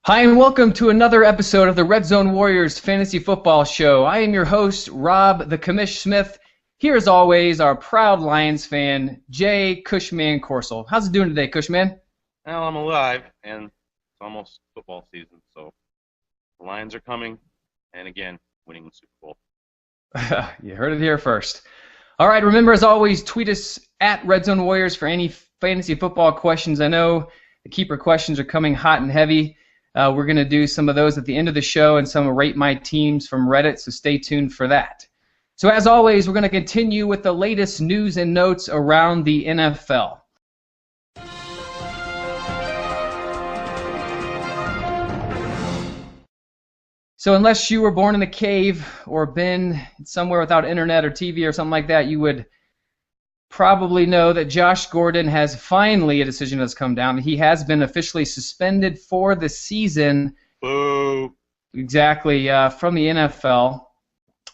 Hi, and welcome to another episode of the Red Zone Warriors Fantasy Football Show. I am your host, Rob the Commish Smith. Here, as always, our proud Lions fan, Jay Cushman Corsel. How's it doing today, Cushman? Well, I'm alive, and it's almost football season, so the Lions are coming, and again, winning the Super Bowl. You heard it here first. All right, remember, as always, tweet us at Red Zone Warriors for any fantasy football questions. I know the keeper questions are coming hot and heavy. We're going to do some of those at the end of the show and some Rate My Teams from Reddit, so stay tuned for that. So as always, we're going to continue with the latest news and notes around the NFL. So unless you were born in a cave or been somewhere without internet or TV or something like that, you would probably know that Josh Gordon has finally, a decision has come down. He has been officially suspended for the season. Boo! Exactly, from the NFL.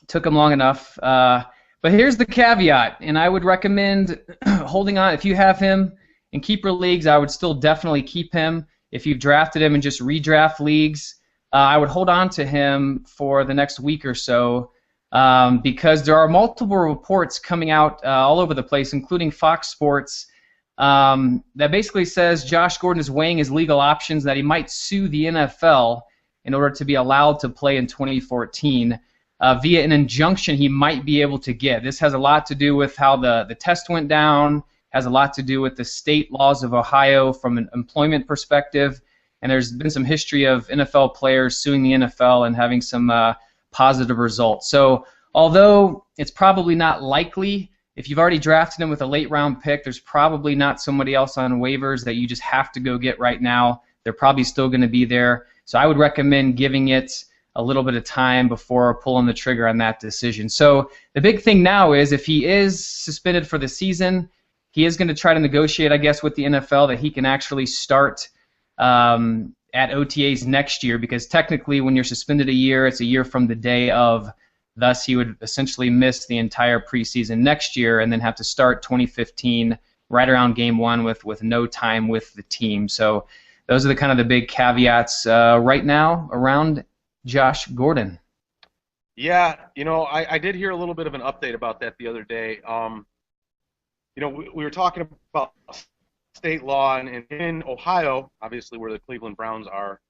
Took him long enough. But here's the caveat, and I would recommend holding on. If you have him in keeper leagues, I would still definitely keep him. If you've drafted him in just redraft leagues, I would hold on to him for the next week or so. Because there are multiple reports coming out all over the place, including Fox Sports, that basically says Josh Gordon is weighing his legal options, that he might sue the NFL in order to be allowed to play in 2014 via an injunction he might be able to get. This has a lot to do with how the test went down, has a lot to do with the state laws of Ohio from an employment perspective, and there's been some history of NFL players suing the NFL and having some positive results. So although it's probably not likely, if you've already drafted him with a late round pick, there's probably not somebody else on waivers that you just have to go get right now. They're probably still going to be there. So I would recommend giving it a little bit of time before pulling the trigger on that decision. So the big thing now is if he is suspended for the season, he is going to try to negotiate, I guess, with the NFL that he can actually start at OTAs next year, because technically when you're suspended a year, it's a year from the day of. Thus, he would essentially miss the entire preseason next year and then have to start 2015 right around game one with no time with the team. So those are the kind of the big caveats right now around Josh Gordon. Yeah, I did hear a little bit of an update about that the other day. We were talking about state law, and in Ohio, obviously where the Cleveland Browns are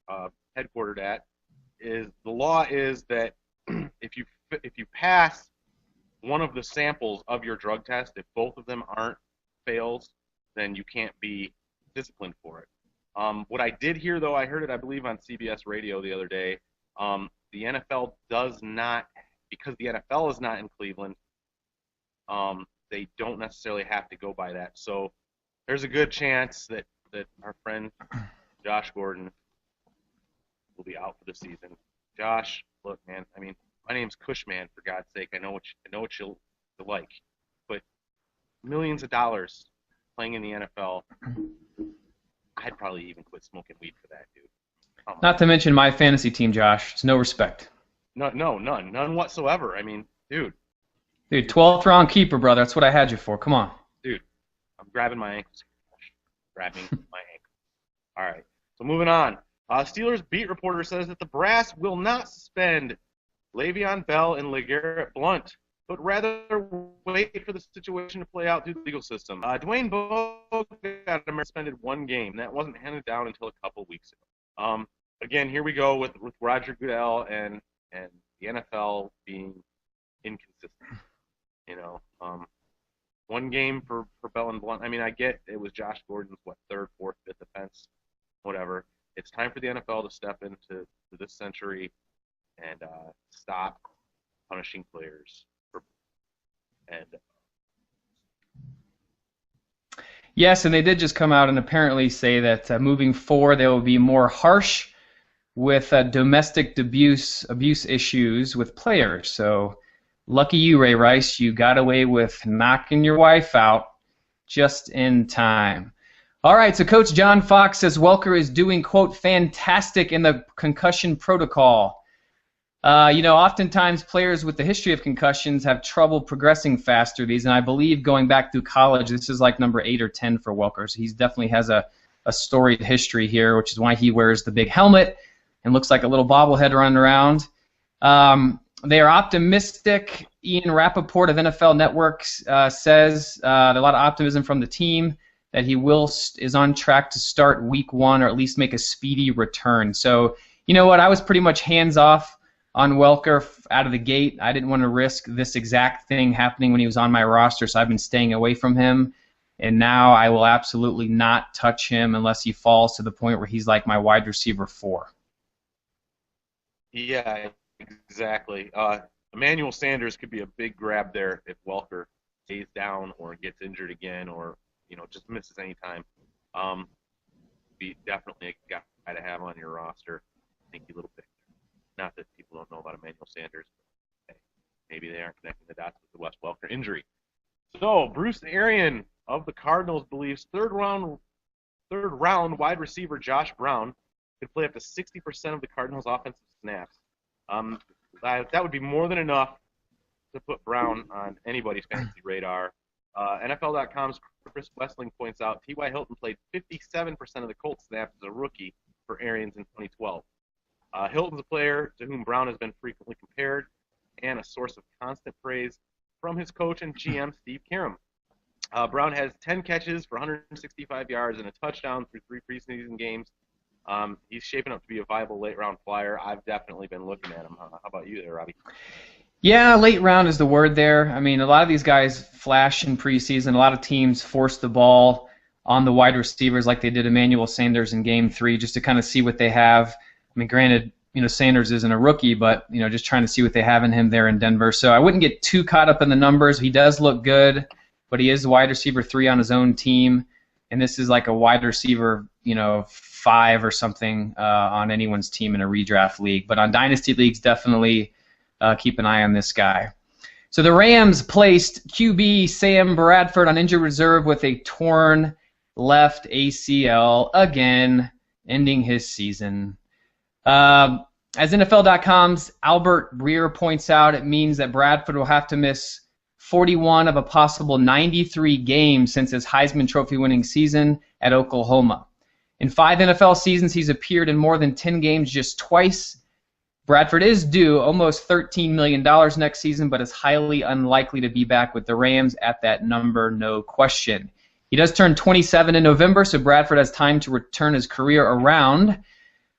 headquartered at, is the law is that if you pass one of the samples of your drug test, if both of them aren't fails, then you can't be disciplined for it. What I did hear, though, I heard it, I believe, on CBS radio the other day. The NFL does not, because the NFL is not in Cleveland, they don't necessarily have to go by that. So there's a good chance that our friend Josh Gordon will be out for the season. Josh, look, man, I mean, my name's Cushman, for God's sake. I know what you'll like, but millions of dollars playing in the NFL, I'd probably even quit smoking weed for that, dude. Not to mention my fantasy team, Josh. It's no respect. No, none whatsoever. I mean, dude, 12th round keeper, brother. That's what I had you for. Come on. Dude, I'm grabbing my ankles. Grabbing my ankle. All right, so moving on. Steelers beat reporter says that the brass will not suspend Le'Veon Bell and LeGarrette Blount, but rather wait for the situation to play out through the legal system. Dwayne Bowe got suspended one game. That wasn't handed down until a couple weeks ago. Again, here we go with Roger Goodell and the NFL being inconsistent. One game for Bell and Blount. I mean, I get it was Josh Gordon's, third, fourth, fifth offense, whatever. It's time for the NFL to step into this century and stop punishing players. Yes, and they did just come out and apparently say that moving forward they will be more harsh with domestic abuse issues with players. So lucky you, Ray Rice, you got away with knocking your wife out just in time. All right, so Coach John Fox says Welker is doing, quote, fantastic in the concussion protocol. Oftentimes players with the history of concussions have trouble progressing fast through these, and I believe going back through college, this is like number 8 or 10 for Welker, so he definitely has a storied history here, which is why he wears the big helmet. and looks like a little bobblehead running around. They are optimistic. Ian Rappaport of NFL Network says a lot of optimism from the team that he is on track to start week 1 or at least make a speedy return. So, you know what? I was pretty much hands off on Welker out of the gate. I didn't want to risk this exact thing happening when he was on my roster, so I've been staying away from him. And now I will absolutely not touch him unless he falls to the point where he's like my wide receiver 4. Yeah, exactly. Emmanuel Sanders could be a big grab there if Welker stays down or gets injured again or just misses any time. Be definitely a guy to have on your roster. Sneaky little pick. Not that people don't know about Emmanuel Sanders, but hey, maybe they aren't connecting the dots with the Wes Welker injury. So Bruce Arian of the Cardinals believes third round wide receiver Josh Brown could play up to 60% of the Cardinals' offensive snaps. That would be more than enough to put Brown on anybody's fantasy radar. NFL.com's Chris Wessling points out T.Y. Hilton played 57% of the Colts snaps as a rookie for Arians in 2012. Hilton's a player to whom Brown has been frequently compared and a source of constant praise from his coach and GM Steve Karam. Brown has 10 catches for 165 yards and a touchdown through 3 preseason games. He's shaping up to be a viable late-round flyer. I've definitely been looking at him. How about you there, Robbie? Yeah, late round is the word there. I mean, a lot of these guys flash in preseason. A lot of teams force the ball on the wide receivers like they did Emmanuel Sanders in Game 3 just to kind of see what they have. I mean, granted, Sanders isn't a rookie, but, just trying to see what they have in him there in Denver. So I wouldn't get too caught up in the numbers. He does look good, but he is wide receiver 3 on his own team, and this is like a wide receiver, 5 or something on anyone's team in a redraft league. But on dynasty leagues, definitely keep an eye on this guy. So the Rams placed QB Sam Bradford on injured reserve with a torn left ACL again, ending his season. As NFL.com's Albert Breer points out, it means that Bradford will have to miss 41 of a possible 93 games since his Heisman Trophy winning season at Oklahoma. In 5 NFL seasons, he's appeared in more than 10 games just twice. Bradford is due almost $13 million next season, but is highly unlikely to be back with the Rams at that number, no question. He does turn 27 in November, so Bradford has time to return his career around.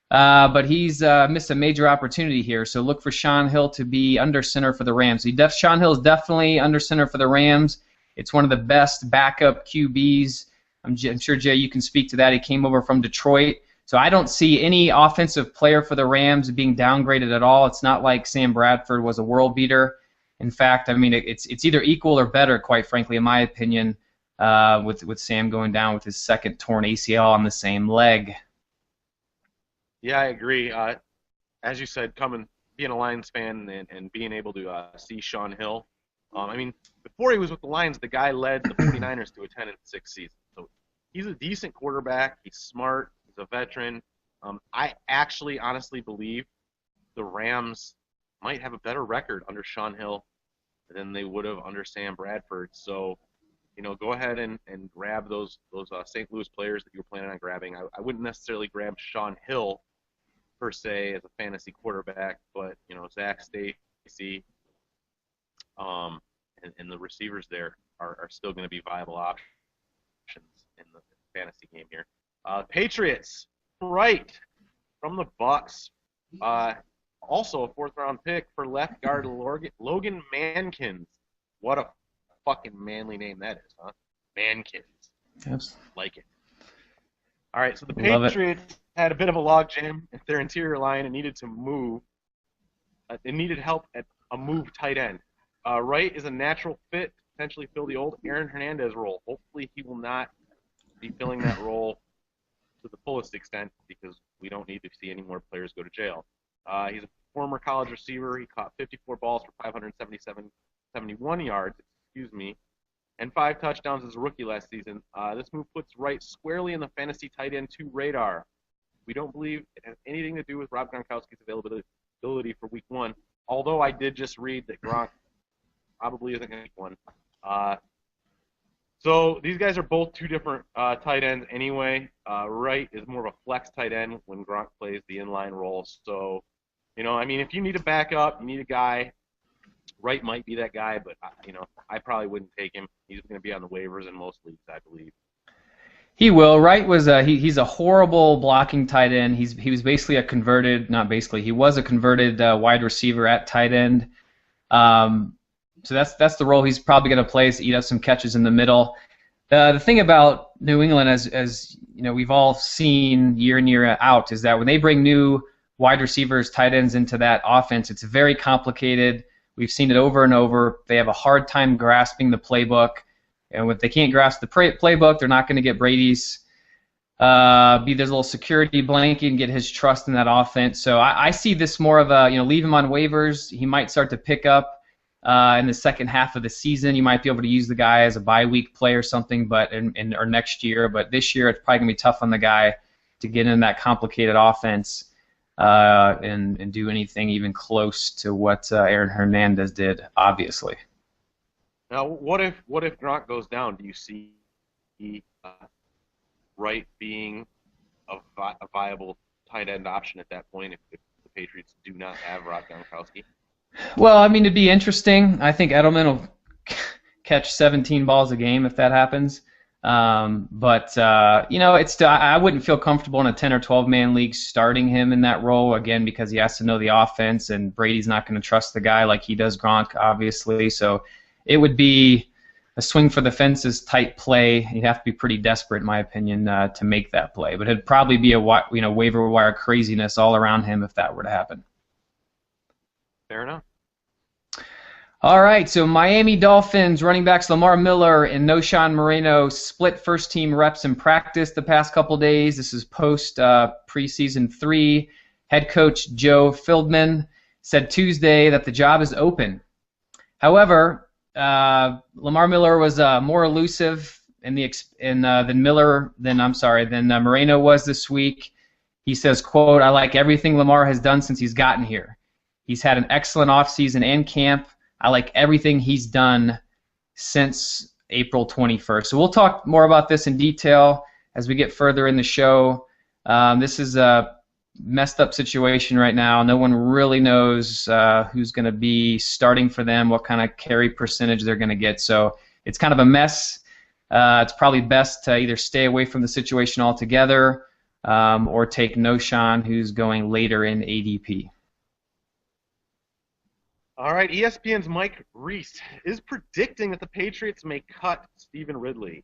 But he's missed a major opportunity here, so look for Shaun Hill to be under center for the Rams. Shaun Hill is definitely under center for the Rams. It's one of the best backup QBs. I'm sure, Jay, you can speak to that. He came over from Detroit. So I don't see any offensive player for the Rams being downgraded at all. It's not like Sam Bradford was a world beater. In fact, I mean, it's either equal or better, quite frankly, in my opinion, with Sam going down with his second torn ACL on the same leg. Yeah, I agree. As you said, being a Lions fan and being able to see Shaun Hill. I mean, before he was with the Lions, the guy led the 49ers to a 10-6 season. So he's a decent quarterback. He's smart. He's a veteran. I actually honestly believe the Rams might have a better record under Shaun Hill than they would have under Sam Bradford. So, go ahead and grab those St. Louis players that you were planning on grabbing. I wouldn't necessarily grab Shaun Hill per se as a fantasy quarterback, but Zach Stacy and the receivers there are still going to be viable options in the fantasy game here. Patriots, right from the Bucks. Also a 4th-round pick for left guard Logan Mankins. What a fucking manly name that is, huh? Mankins. Yes. Like it. All right, so the Patriots had a bit of a logjam at their interior line and needed to move. It needed help at a move tight end. Wright is a natural fit to potentially fill the old Aaron Hernandez role. Hopefully he will not be filling that role to the fullest extent because we don't need to see any more players go to jail. He's a former college receiver. He caught 54 balls for 571 yards, and 5 touchdowns as a rookie last season. This move puts Wright squarely in the fantasy tight end 2 radar. We don't believe it has anything to do with Rob Gronkowski's availability for week 1, although I did just read that Gronk probably isn't going to week 1. So these guys are both two different tight ends anyway. Wright is more of a flex tight end when Gronk plays the inline role. So, I mean, if you need a backup, you need a guy. Wright might be that guy, but I probably wouldn't take him. He's going to be on the waivers in most leagues, I believe. He will. Wright was he's a horrible blocking tight end. He was basically a converted, not basically, he was a converted wide receiver at tight end. So that's the role he's probably going to play, is to eat up some catches in the middle. The thing about New England, as we've all seen year in year out, is that when they bring new wide receivers, tight ends into that offense, it's very complicated. We've seen it over and over. They have a hard time grasping the playbook. And if they can't grasp the playbook, they're not going to get Brady's be there's a little security blanket and get his trust in that offense. So I see this more of a, leave him on waivers. He might start to pick up in the second half of the season. You might be able to use the guy as a bye week play or something, but or next year. But this year it's probably going to be tough on the guy to get in that complicated offense and do anything even close to what Aaron Hernandez did, obviously. Now, what if Gronk goes down? Do you see Wright being a viable tight end option at that point if the Patriots do not have Rob Gronkowski? Well, I mean, it'd be interesting. I think Edelman will catch 17 balls a game if that happens. But it's still, I wouldn't feel comfortable in a 10 or 12 man league starting him in that role again, because he has to know the offense, and Brady's not going to trust the guy like he does Gronk, obviously. So it would be a swing for the fences type play. You'd have to be pretty desperate, in my opinion, to make that play. But it'd probably be a waiver wire craziness all around him if that were to happen. Fair enough. All right, so Miami Dolphins running backs Lamar Miller and Noshan Moreno split first-team reps in practice the past couple days. This is post preseason 3. Head coach Joe Fieldman said Tuesday that the job is open. However, Lamar Miller was more elusive than Moreno was this week. He says, quote, "I like everything Lamar has done since he's gotten here. He's had an excellent offseason and camp. I like everything he's done since April 21st. So we'll talk more about this in detail as we get further in the show. This is a messed up situation right now. No one really knows who's going to be starting for them, what kind of carry percentage they're going to get. So it's kind of a mess. It's probably best to either stay away from the situation altogether or take Noshan, who's going later in ADP. All right, ESPN's Mike Reese is predicting that the Patriots may cut Stephen Ridley.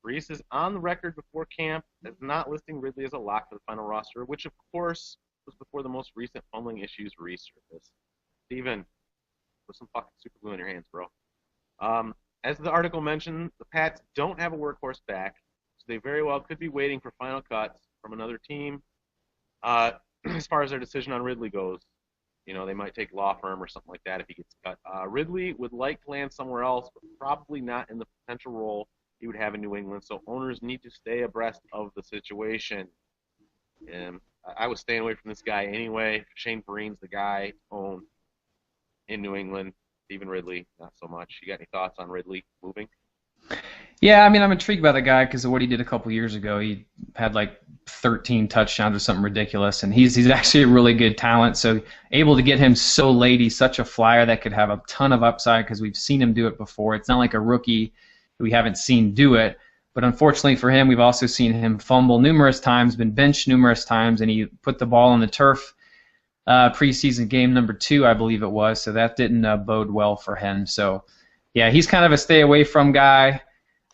Reese is on the record before camp as not listing Ridley as a lock for the final roster, which, of course, was before the most recent fumbling issues resurfaced. Stephen, put some fucking super glue in your hands, bro. As the article mentioned, the Pats don't have a workhorse back, so they very well could be waiting for final cuts from another team. As far as their decision on Ridley goes, they might take law firm or something like that if he gets cut. Ridley would like to land somewhere else, but probably not in the potential role he would have in New England, so owners need to stay abreast of the situation. And I was staying away from this guy anyway. Shane Vereen's the guy to own in New England. Stephen Ridley, not so much. You got any thoughts on Ridley moving? Yeah, I mean, I'm intrigued by the guy because of what he did a couple years ago. He had like 13 touchdowns or something ridiculous, and he's actually a really good talent. So able to get him so late, he's such a flyer that could have a ton of upside because we've seen him do it before. It's not like a rookie we haven't seen do it, but unfortunately for him, we've also seen him fumble numerous times, been benched numerous times, and he put the ball on the turf preseason game number 2, I believe it was, so that didn't bode well for him. So, yeah, he's kind of a stay away from guy.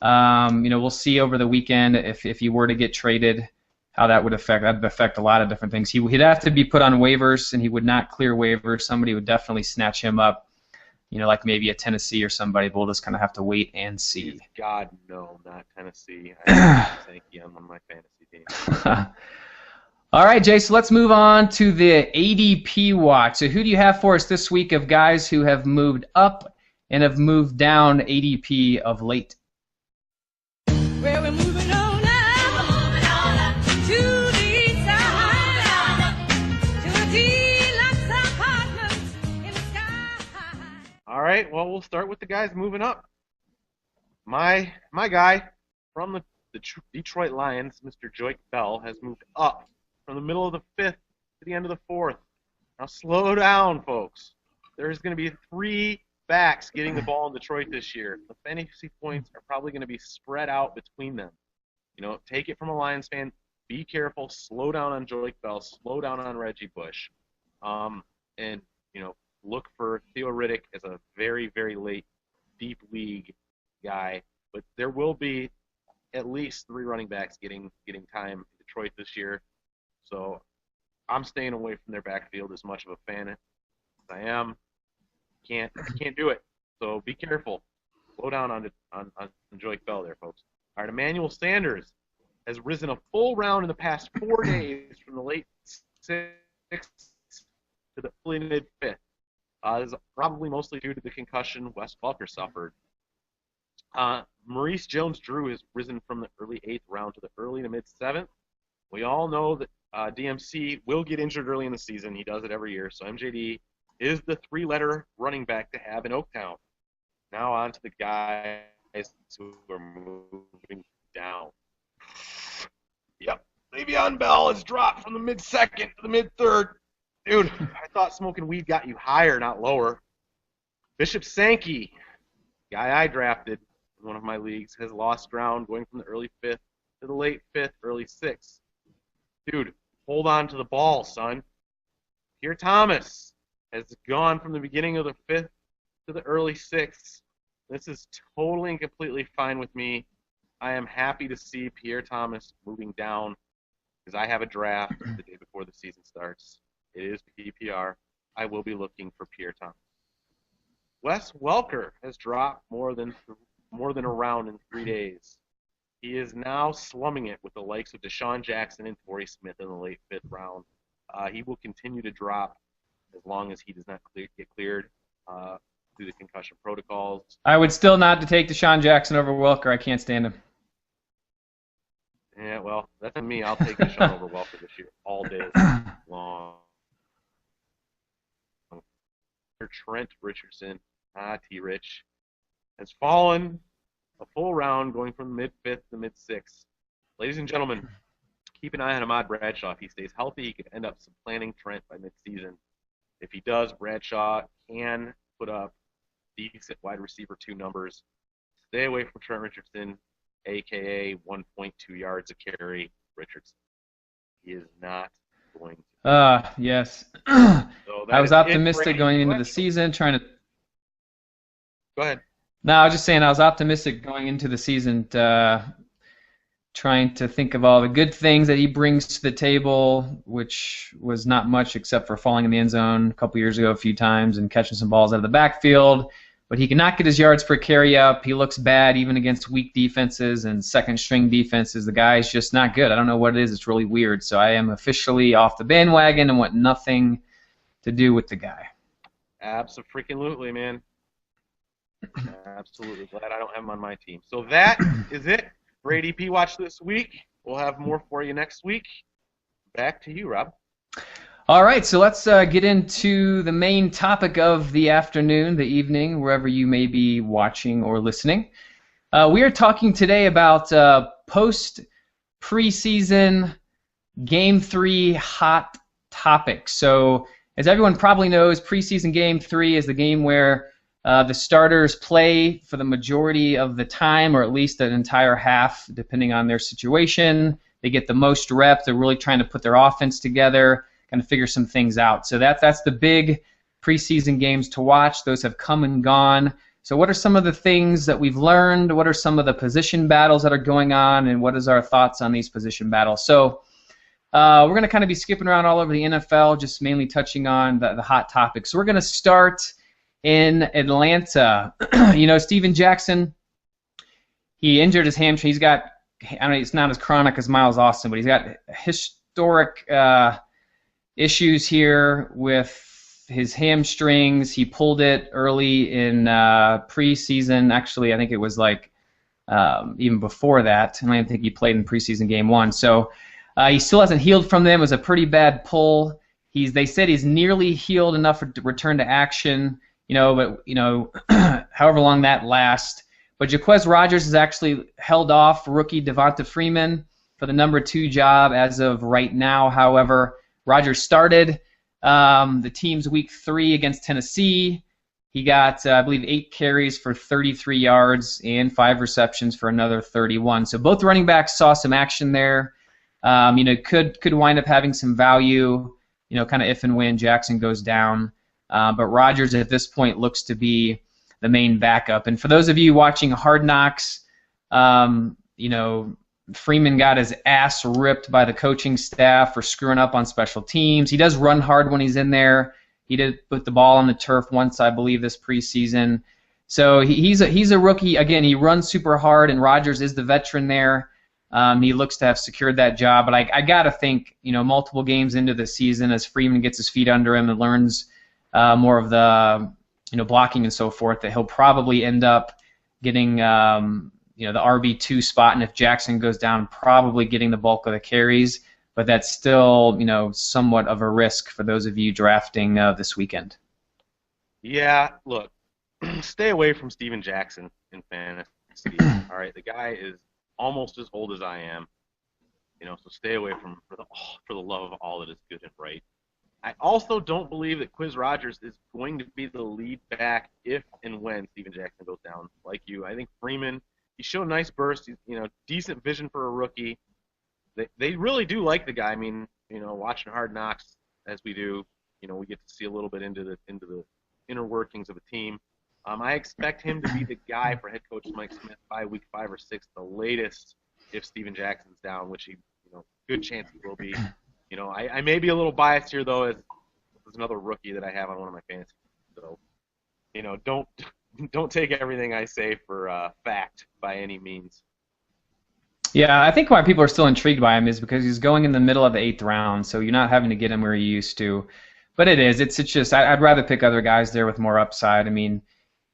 We'll see over the weekend if he were to get traded, how that would affect. That would affect a lot of different things. He'd have to be put on waivers, and he would not clear waivers. Somebody would definitely snatch him up, like maybe a Tennessee or somebody. But we'll just kind of have to wait and see. God, no, not Tennessee. I have Sankey on one of my fantasy teams. All right, Jay, so let's move on to the ADP watch. So who do you have for us this week of guys who have moved up and have moved down ADP of late? Well, we're moving on up to the east side, to a deluxe apartment in the sky. All right, well, we'll start with the guys moving up. my guy from the Detroit Lions, Mr. Joik Bell, has moved up from the middle of the 5th to the end of the 4th. Now slow down, folks. There's going to be 3 backs getting the ball in Detroit this year. The fantasy points are probably going to be spread out between them. Take it from a Lions fan. Be careful. Slow down on Joik Bell. Slow down on Reggie Bush. And look for Theo Riddick as a very, very late deep league guy. But there will be at least 3 running backs getting time in Detroit this year. So I'm staying away from their backfield as much of a fan as I am. Can't do it. So be careful. Slow down on Joik Bell there, folks. All right, Emmanuel Sanders has risen a full round in the past 4 days from the late 6th to the early mid-5th. This is probably mostly due to the concussion Wes Welker suffered. Maurice Jones-Drew has risen from the early 8th round to the early to mid-7th. We all know that DMC will get injured early in the season. He does it every year. So MJD is the 3-letter running back to have in Oaktown. Now on to the guys who are moving down. Yep. Le'Veon Bell has dropped from the mid-2nd to the mid-3rd. Dude, I thought smoking weed got you higher, not lower. Bishop Sankey, guy I drafted in one of my leagues, has lost ground going from the early 5th to the late 5th, early 6th. Dude, hold on to the ball, son. Pierre Thomas has gone from the beginning of the 5th to the early 6th. This is totally and completely fine with me. I am happy to see Pierre Thomas moving down because I have a draft the day before the season starts. It is PPR. I will be looking for Pierre Thomas. Wes Welker has dropped more than a round in 3 days. He is now slumming it with the likes of Deshaun Jackson and Torrey Smith in the late 5th round. He will continue to drop as long as he does not get cleared through the concussion protocols. I would still not take Deshaun Jackson over Welker. I can't stand him. Yeah, well, that's on me. I'll take Deshaun over Welker this year all day long. Trent Richardson, T-Rich, has fallen a full round going from the mid-5th to mid-6th. Ladies and gentlemen, keep an eye on Ahmad Bradshaw. If he stays healthy, he could end up supplanting Trent by mid-season. If he does, Bradshaw can put up decent wide receiver 2 numbers. Stay away from Trent Richardson, a.k.a. 1.2 yards a carry Richardson. He is not going to. Yes. So I was optimistic going into the season, trying to. Go ahead. No, I was just saying I was optimistic going into the season, trying to think of all the good things that he brings to the table, which was not much except for falling in the end zone a couple years ago a few times and catching some balls out of the backfield. But he cannot get his yards per carry up. He looks bad even against weak defenses and second-string defenses. The guy's just not good. I don't know what it is. It's really weird. So I am officially off the bandwagon and want nothing to do with the guy. Absolutely, man. Absolutely. Glad I don't have him on my team. So that is it for ADP Watch this week. We'll have more for you next week. Back to you, Rob. All right, so let's get into the main topic of the afternoon, the evening, wherever you may be watching or listening. We are talking today about post-preseason Game 3 hot topics. So as everyone probably knows, preseason Game 3 is the game where the starters play for the majority of the time, or at least an entire half, depending on their situation. They get the most reps. They're really trying to put their offense together, kind of figure some things out. So that's the big preseason games to watch. Those have come and gone. So what are some of the things that we've learned? What are some of the position battles that are going on? And what is our thoughts on these position battles? So we're going to kind of be skipping around all over the NFL, just mainly touching on the hot topics. So we're going to start in Atlanta. Steven Jackson, he injured his hamstring. He's got, it's not as chronic as Miles Austin, but he's got historic issues here with his hamstrings. He pulled it early in preseason. Actually, I think it was like even before that. And I don't think he played in preseason game 1. So he still hasn't healed from them. It was a pretty bad pull. They said he's nearly healed enough to return to action. But however long that lasts. But Jaquez Rogers has actually held off rookie Devonta Freeman for the number 2 job as of right now. However, Rogers started the team's week 3 against Tennessee. He got, I believe, 8 carries for 33 yards and 5 receptions for another 31. So both running backs saw some action there. Could wind up having some value, kind of if and when Jackson goes down. But Rogers at this point looks to be the main backup. And for those of you watching Hard Knocks, Freeman got his ass ripped by the coaching staff for screwing up on special teams. He does run hard when he's in there. He did put the ball on the turf once, I believe, this preseason. So he's a rookie. Again, he runs super hard, and Rogers is the veteran there. He looks to have secured that job. But I got to think, multiple games into the season, as Freeman gets his feet under him and learns more of the blocking and so forth, that he'll probably end up getting the RB2 spot, and if Jackson goes down, probably getting the bulk of the carries. But that's still, somewhat of a risk for those of you drafting this weekend. Yeah, look, stay away from Steven Jackson in fantasy. All right, the guy is almost as old as I am, so stay away from for the love of all that is good and right. I also don't believe that Quiz Rogers is going to be the lead back if and when Steven Jackson goes down. Like you, I think Freeman, he showed a nice burst. He's, decent vision for a rookie. They really do like the guy. I mean, watching Hard Knocks as we do, we get to see a little bit into the inner workings of a team. I expect him to be the guy for head coach Mike Smith by week 5 or 6, the latest, if Steven Jackson's down, which he, good chance he will be. I may be a little biased here though, as there's another rookie that I have on one of my fantasy. So, don't take everything I say for fact by any means. Yeah, I think why people are still intrigued by him is because he's going in the middle of the 8th round, so you're not having to get him where you used to. But it's just I'd rather pick other guys there with more upside. I mean,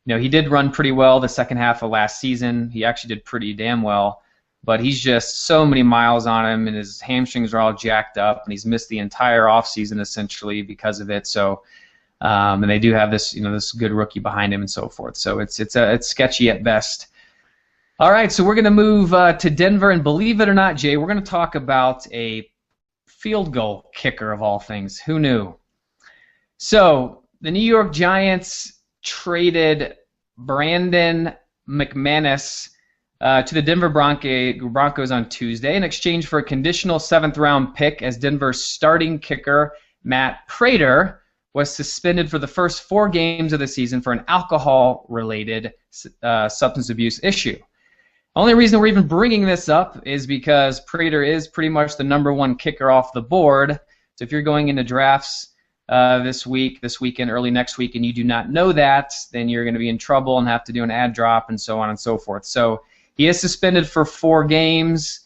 he did run pretty well the second half of last season. He actually did pretty damn well, but he's just so many miles on him, and his hamstrings are all jacked up, and he's missed the entire offseason essentially because of it. So, and they do have this this good rookie behind him and so forth. So it's sketchy at best. All right, so we're going to move to Denver, and believe it or not, Jay, we're going to talk about a field goal kicker of all things. Who knew? So the New York Giants traded Brandon McManus to the Denver Broncos on Tuesday in exchange for a conditional 7th-round pick, as Denver's starting kicker, Matt Prater, was suspended for the first 4 games of the season for an alcohol-related substance abuse issue. Only reason we're even bringing this up is because Prater is pretty much the number 1 kicker off the board. So if you're going into drafts this weekend, early next week, and you do not know that, then you're going to be in trouble and have to do an ad drop and so on and so forth. So he is suspended for 4 games.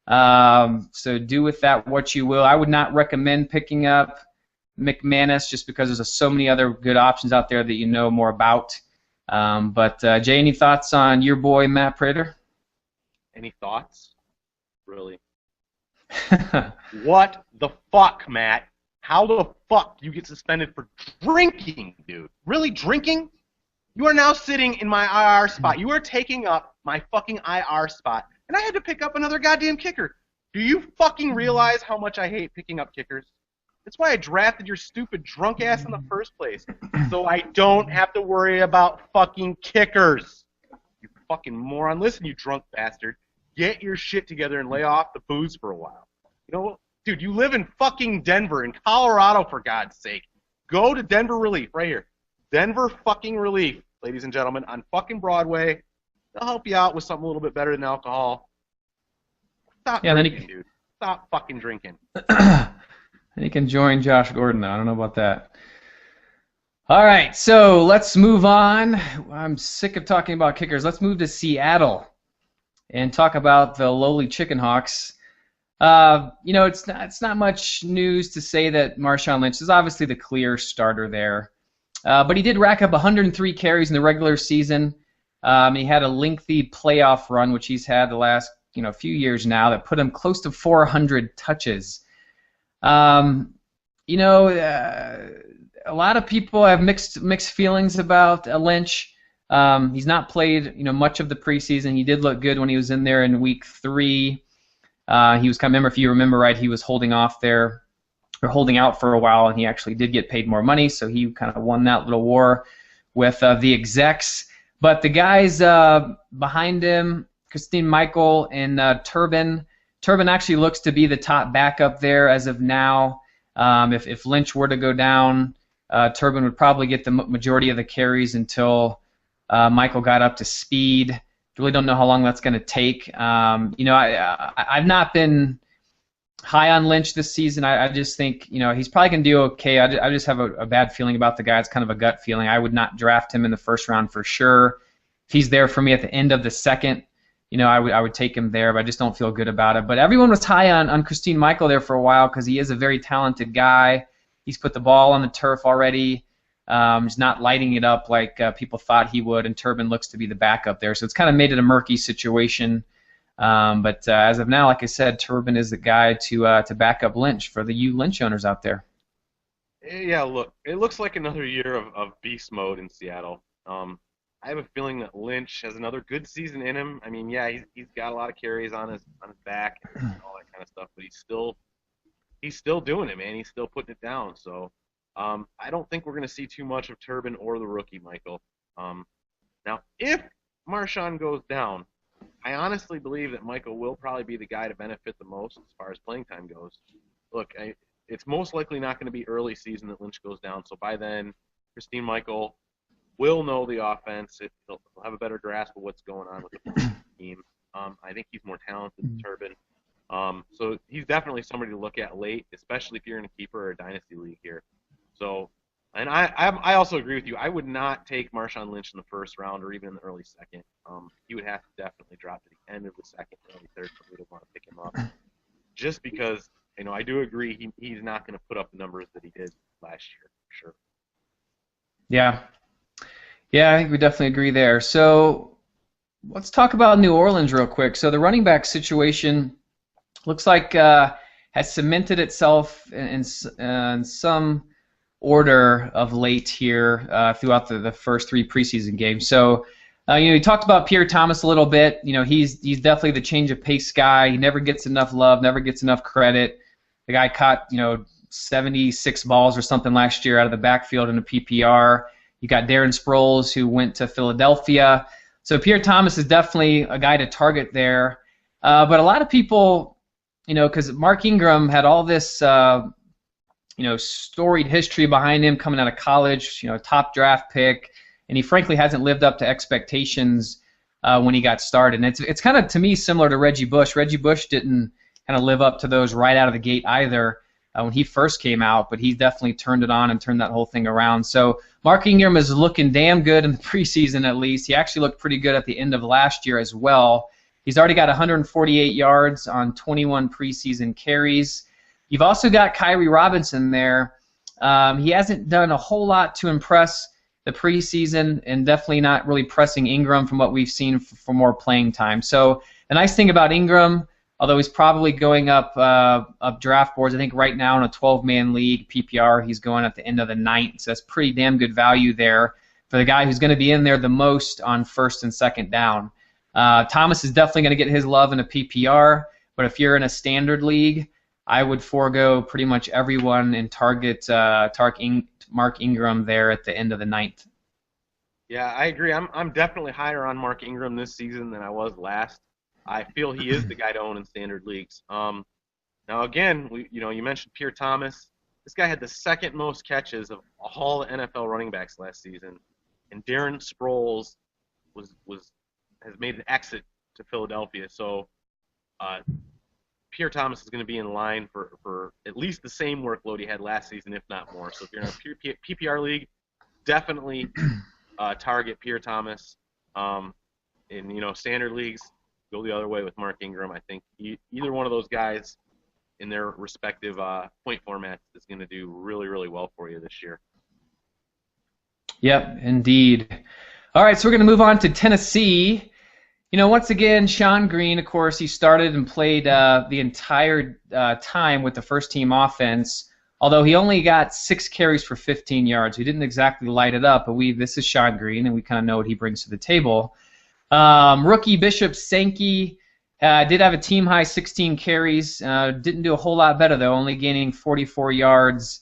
So do with that what you will. I would not recommend picking up McManus just because there's so many other good options out there that you know more about. But Jay, any thoughts on your boy Matt Prater? Any thoughts? Really? What the fuck, Matt? How the fuck you get suspended for drinking, dude? Really, drinking? You are now sitting in my IR spot. You are taking up my fucking IR spot, and I had to pick up another goddamn kicker. Do you fucking realize how much I hate picking up kickers? That's why I drafted your stupid drunk ass in the first place, so I don't have to worry about fucking kickers. You fucking moron. Listen, you drunk bastard. Get your shit together and lay off the booze for a while. Dude, you live in fucking Denver, in Colorado, for God's sake. Go to Denver Relief, right here. Denver fucking Relief, ladies and gentlemen, on fucking Broadway. They'll help you out with something a little bit better than alcohol. Stop drinking, dude. Stop fucking drinking. And he can join Josh Gordon, though. I don't know about that. All right, so let's move on. I'm sick of talking about kickers. Let's move to Seattle and talk about the lowly Chicken Hawks. It's not much news to say that Marshawn Lynch is obviously the clear starter there. But he did rack up 103 carries in the regular season. He had a lengthy playoff run, which he's had the last few years now, that put him close to 400 touches. A lot of people have mixed feelings about Lynch. He's not played, much of the preseason. He did look good when he was in there in week 3. He was remember, if you remember right, he was holding off there, or holding out for a while, and he actually did get paid more money, so he kind of won that little war with the execs. But the guys behind him, Christine Michael and Turbin actually looks to be the top backup there as of now. If Lynch were to go down, Turbin would probably get the majority of the carries until Michael got up to speed. Really don't know how long that's going to take. I've not been high on Lynch this season. I just think he's probably going to do okay. I just have a bad feeling about the guy. It's kind of a gut feeling. I would not draft him in the first round for sure. If he's there for me at the end of the second, I would take him there, but I just don't feel good about it. But everyone was high on Christine Michael there for a while because he is a very talented guy. He's put the ball on the turf already. He's not lighting it up like people thought he would, and Turbin looks to be the backup there. So it's kind of made it a murky situation. But as of now, like I said, Turbin is the guy to back up Lynch for the Lynch owners out there. Yeah, look, it looks like another year of beast mode in Seattle. I have a feeling that Lynch has another good season in him. I mean, yeah, he's got a lot of carries on his back and all that kind of stuff, but he's still doing it, man. He's still putting it down. So I don't think we're going to see too much of Turbin or the rookie Michael. Now, if Marshawn goes down, I honestly believe that Michael will probably be the guy to benefit the most as far as playing time goes. Look, it's most likely not going to be early season that Lynch goes down, so by then, Christine Michael will know the offense. He'll have a better grasp of what's going on with the team. I think he's more talented than Turbin. So he's definitely somebody to look at late, especially if you're in a keeper or a dynasty league here. So, and I also agree with you. I would not take Marshawn Lynch in the first round or even in the early second. He would have to definitely drop to the end of the second, early third for me to want to pick him up. Just because, I do agree he's not going to put up the numbers that he did last year, for sure. Yeah, I think we definitely agree there. So let's talk about New Orleans real quick. So the running back situation looks like has cemented itself in some order of late here throughout the first 3 preseason games. So, you talked about Pierre Thomas a little bit. He's definitely the change of pace guy. He never gets enough love, never gets enough credit. The guy caught 76 balls or something last year out of the backfield in a PPR. You got Darren Sproles, who went to Philadelphia. So Pierre Thomas is definitely a guy to target there. But a lot of people, because Mark Ingram had all this, storied history behind him coming out of college, top draft pick, and he frankly hasn't lived up to expectations when he got started. And it's kind of, to me, similar to Reggie Bush. Reggie Bush didn't kind of live up to those right out of the gate either when he first came out, but he definitely turned it on and turned that whole thing around. So Mark Ingram is looking damn good in the preseason at least. He actually looked pretty good at the end of last year as well. He's already got 148 yards on 21 preseason carries. You've also got Kyrie Robinson there. He hasn't done a whole lot to impress the preseason, and definitely not really pressing Ingram from what we've seen for more playing time. So the nice thing about Ingram, although he's probably going up draft boards, I think right now in a 12-man league, PPR, he's going at the end of the 9th. So that's pretty damn good value there for the guy who's going to be in there the most on first and second down. Thomas is definitely going to get his love in a PPR, but if you're in a standard league, I would forego pretty much everyone and target Mark Ingram there at the end of the 9th. Yeah, I agree. I'm definitely higher on Mark Ingram this season than I was last. I feel he is the guy to own in standard leagues. Now again, you mentioned Pierre Thomas. This guy had the second most catches of all the NFL running backs last season, and Darren Sproles has made an exit to Philadelphia. So Pierre Thomas is going to be in line for at least the same workload he had last season, if not more. So if you're in a PPR league, definitely target Pierre Thomas. In standard leagues, go the other way with Mark Ingram. I think either one of those guys in their respective point formats is going to do really, really well for you this year. Yep, indeed. All right, so we're going to move on to Tennessee. Once again, Sean Green, of course, he started and played the entire time with the first-team offense. although he only got 6 carries for 15 yards. We didn't exactly light it up, but this is Sean Green, and we kind of know what he brings to the table. Rookie Bishop Sankey did have a team-high 16 carries. Didn't do a whole lot better, though, only gaining 44 yards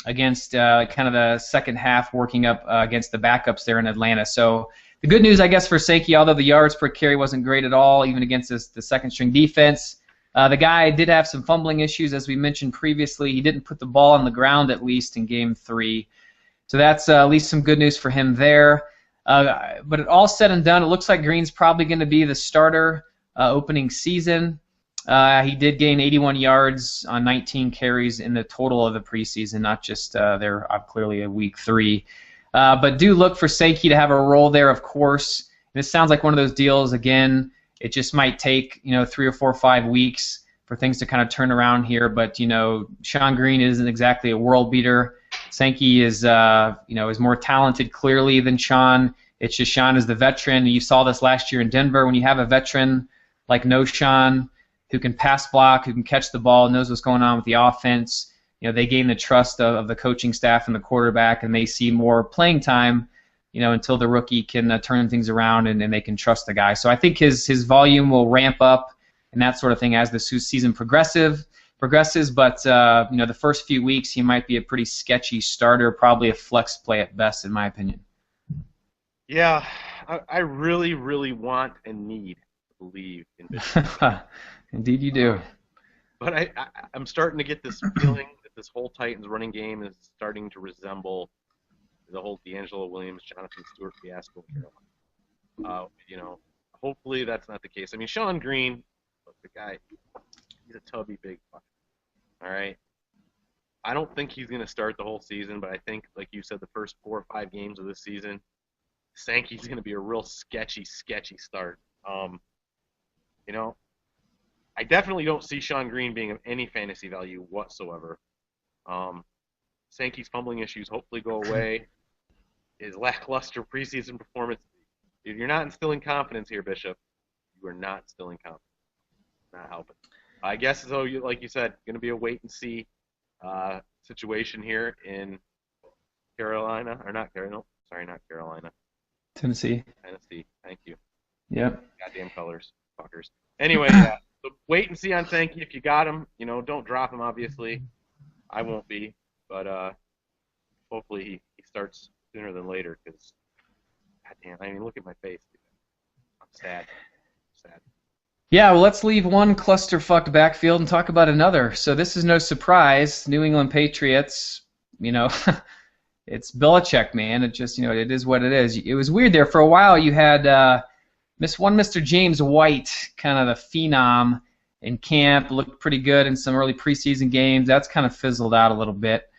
against kind of the second half, working up against the backups there in Atlanta. So the good news, I guess, for Sankey, although the yards per carry wasn't great at all, even against the second-string defense, the guy did have some fumbling issues, as we mentioned previously. He didn't put the ball on the ground, at least, in Game 3. So that's at least some good news for him there. But it all said and done, it looks like Green's probably going to be the starter opening season. He did gain 81 yards on 19 carries in the total of the preseason, not just there clearly a week 3. But do look for Sankey to have a role there, of course. This sounds like one of those deals, again, it just might take 3 or 4 or 5 weeks for things to kind of turn around here. But, Sean Green isn't exactly a world beater. Sankey is, is more talented clearly than Sean. It's just Sean is the veteran. You saw this last year in Denver. When you have a veteran like Sean, who can pass block, who can catch the ball, knows what's going on with the offense, they gain the trust of the coaching staff and the quarterback, and they see more playing time, until the rookie can turn things around and they can trust the guy. So I think his volume will ramp up and that sort of thing as the season progresses. But the first few weeks he might be a pretty sketchy starter, probably a flex play at best, in my opinion. Yeah, I really, really want and need to believe in Bishop. Indeed you do. But I'm starting to get this feeling that this whole Titans running game is starting to resemble the whole D'Angelo Williams, Jonathan Stewart fiasco. Hopefully that's not the case. I mean, Sean Green, look, the guy, he's a tubby big fucker. All right. I don't think he's going to start the whole season, but I think, like you said, the first 4 or 5 games of this season, Sankey's going to be a real sketchy start. I definitely don't see Sean Green being of any fantasy value whatsoever. Sankey's fumbling issues hopefully go away. His lackluster preseason performance. If you're not instilling confidence here, Bishop, you are not instilling confidence. Not helping. I guess, so, like you said, going to be a wait-and-see situation here in Carolina. Or not Carolina. No, sorry, not Carolina. Tennessee. Thank you. Yep. Goddamn colors. Fuckers. Anyway, yeah. So wait and see on Sankey. If you got him, don't drop him, obviously. I won't be. But hopefully he starts sooner than later because, goddamn, I mean, look at my face. I'm sad. Yeah, well, let's leave one clusterfucked backfield and talk about another. So this is no surprise. New England Patriots, it's Belichick, man. It just, it is what it is. It was weird there. For a while, you had Mr. James White, kind of the phenom in camp, looked pretty good in some early preseason games. That's kind of fizzled out a little bit.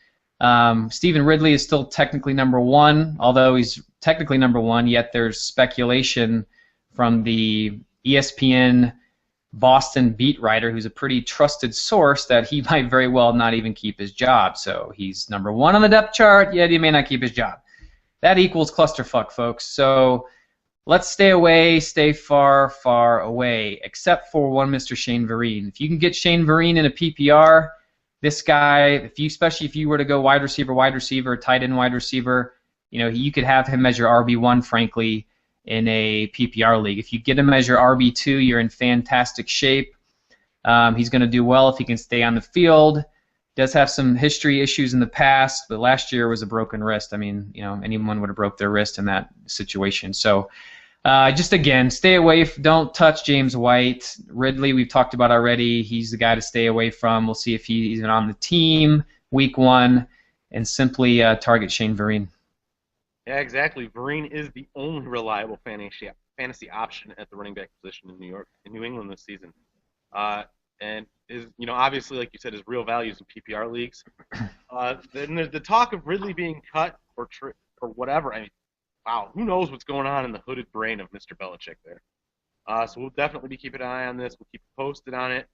Stephen Ridley is still technically number 1, although he's technically number 1, yet there's speculation from the ESPN Boston beat writer, who's a pretty trusted source, that he might very well not even keep his job. So he's number 1 on the depth chart, yet he may not keep his job. That equals clusterfuck, folks. So let's stay far, far away, except for one Mr. Shane Vereen. If you can get Shane Vereen in a PPR, this guy, especially if you were to go wide receiver, tight end wide receiver, you could have him as your RB1, frankly, in a PPR league. If you get him as your RB2, you're in fantastic shape. He's going to do well if he can stay on the field. Does have some history issues in the past, but last year was a broken wrist. I mean, anyone would have broke their wrist in that situation. So just again, stay away. Don't touch James White. Ridley, we've talked about already. He's the guy to stay away from. We'll see if he's even on the team week 1, and simply target Shane Vereen. Yeah, exactly. Vereen is the only reliable fantasy option at the running back position in New England this season. And is, obviously, like you said, his real value is in PPR leagues. Then there's the talk of Ridley being cut or whatever. I mean, wow, who knows what's going on in the hooded brain of Mr. Belichick there. So we'll definitely be keeping an eye on this. We'll keep posted on it.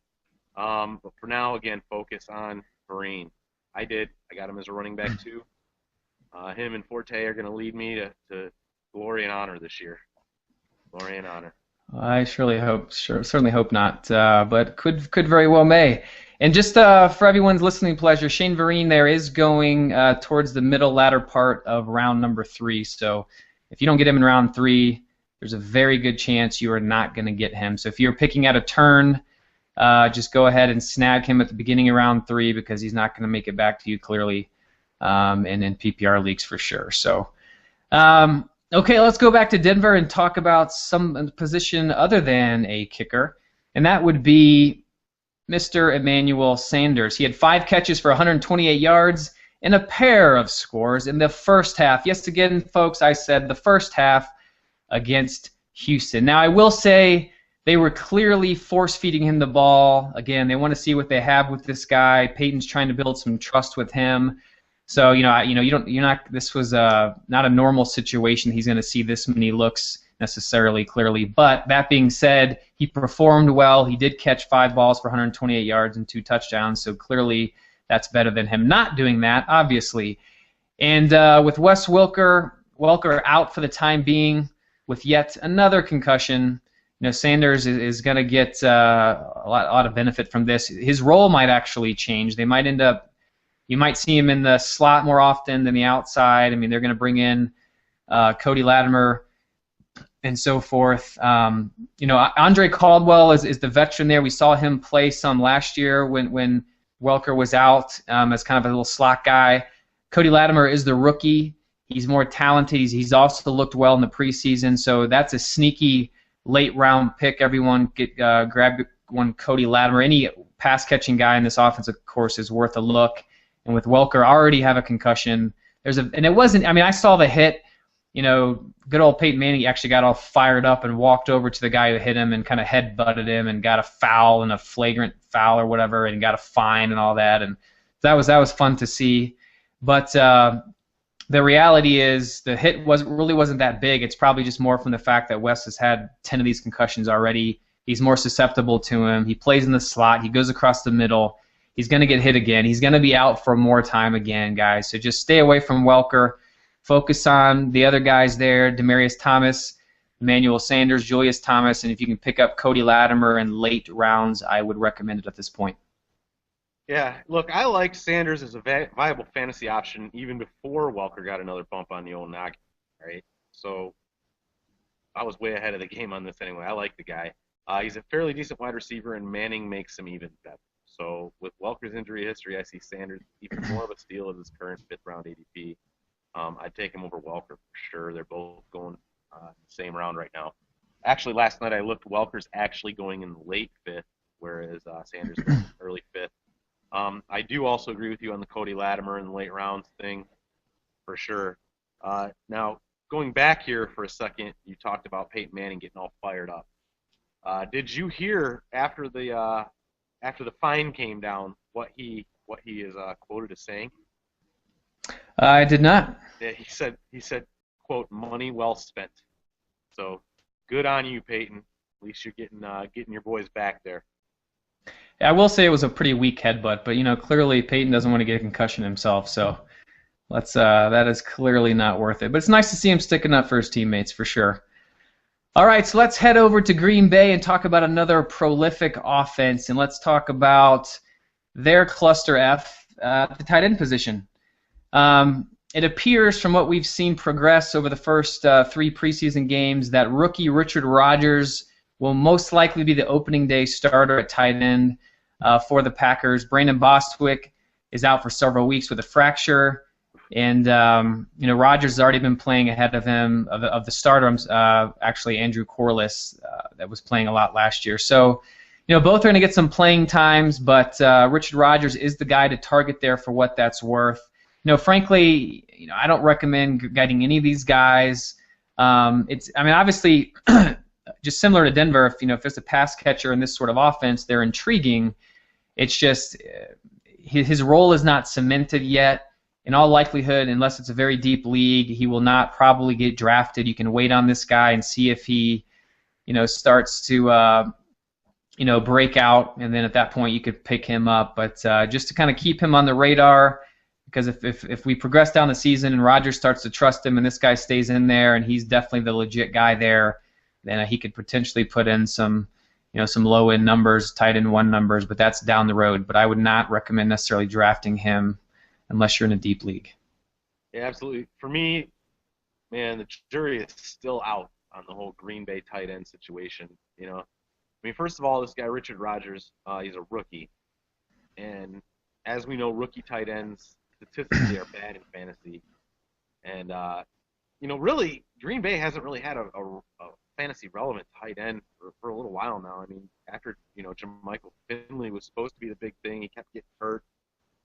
But for now, again, focus on Vereen. I got him as a running back too. Him and Forte are going to lead me to glory and honor this year. Glory and honor. I certainly hope not, but could very well may. And just for everyone's listening pleasure, Shane Vereen there is going towards the middle latter part of round number 3. So if you don't get him in round 3, there's a very good chance you are not going to get him. So if you're picking out a turn, just go ahead and snag him at the beginning of round 3 because he's not going to make it back to you clearly, and in PPR leagues for sure. So, okay, let's go back to Denver and talk about some position other than a kicker, and that would be Mr. Emmanuel Sanders. He had 5 catches for 128 yards and a pair of scores in the first half. Yes, again, folks, I said the first half against Houston. Now, I will say they were clearly force-feeding him the ball. Again, they want to see what they have with this guy. Peyton's trying to build some trust with him. So, this was not a normal situation. He's going to see this many looks necessarily clearly. But that being said, he performed well. He did catch 5 balls for 128 yards and 2 touchdowns. So clearly that's better than him not doing that, obviously. And with Wes Welker out for the time being with yet another concussion, Sanders is going to get a lot of benefit from this. His role might actually change. You might see him in the slot more often than the outside. I mean, they're going to bring in Cody Latimer and so forth. Andre Caldwell is the veteran there. We saw him play some last year when Welker was out as kind of a little slot guy. Cody Latimer is the rookie. He's more talented. He's also looked well in the preseason, so that's a sneaky late-round pick. Everyone grab one Cody Latimer. Any pass-catching guy in this offense, of course, is worth a look. And with Welker already have a concussion, and it wasn't. I mean, I saw the hit. Good old Peyton Manning actually got all fired up and walked over to the guy who hit him and kind of head-butted him and got a foul and a flagrant foul or whatever and got a fine and all that. And that was fun to see. But the reality is the hit really wasn't that big. It's probably just more from the fact that Wes has had 10 of these concussions already. He's more susceptible to him. He plays in the slot. He goes across the middle. He's going to get hit again. He's going to be out for more time again, guys. So just stay away from Welker. Focus on the other guys there, Demaryius Thomas, Emmanuel Sanders, Julius Thomas, and if you can pick up Cody Latimer in late rounds, I would recommend it at this point. Yeah, look, I like Sanders as a viable fantasy option even before Welker got another bump on the old noggin, right? So I was way ahead of the game on this anyway. I like the guy. He's a fairly decent wide receiver, and Manning makes him even better. So with Welker's injury history, I see Sanders even more of a steal as his current 5th-round ADP. I'd take him over Welker for sure. They're both going the same round right now. Actually, last night I looked. Welker's actually going in the late 5th, whereas Sanders is in the early 5th. I do also agree with you on the Cody Latimer in the late rounds thing, for sure. Now, going back here for a second, you talked about Peyton Manning getting all fired up. Did you hear after the fine came down what he is quoted as saying? I did not. Yeah, he said, quote, money well spent. So good on you, Peyton. At least you're getting your boys back there. Yeah, I will say it was a pretty weak headbutt, but clearly Peyton doesn't want to get a concussion himself, so that is clearly not worth it. But it's nice to see him sticking up for his teammates for sure. All right, so let's head over to Green Bay and talk about another prolific offense, and let's talk about their cluster F at the tight end position. It appears from what we've seen progress over the first 3 preseason games that rookie Richard Rodgers will most likely be the opening day starter at tight end for the Packers. Brandon Bostwick is out for several weeks with a fracture, and Rodgers has already been playing ahead of him of the starter. Actually, Andrew Corliss that was playing a lot last year. So, both are going to get some playing times, but Richard Rodgers is the guy to target there for what that's worth. Frankly, I don't recommend getting any of these guys. Obviously, just similar to Denver, if there's a pass catcher in this sort of offense, they're intriguing. It's just his role is not cemented yet. In all likelihood, unless it's a very deep league, he will not probably get drafted. You can wait on this guy and see if he, starts to, break out, and then at that point you could pick him up. But just to kind of keep him on the radar. Because if we progress down the season and Rodgers starts to trust him and this guy stays in there and he's definitely the legit guy there, then he could potentially put in some some low end numbers, tight end one numbers, but that's down the road. But I would not recommend necessarily drafting him unless you're in a deep league. Yeah, absolutely. For me, man, the jury is still out on the whole Green Bay tight end situation. I mean, first of all, this guy Richard Rodgers, he's a rookie, and as we know, rookie tight ends statistically are bad in fantasy. And really, Green Bay hasn't really had a fantasy relevant tight end for a little while now. I mean, after Jermichael Finley was supposed to be the big thing, he kept getting hurt.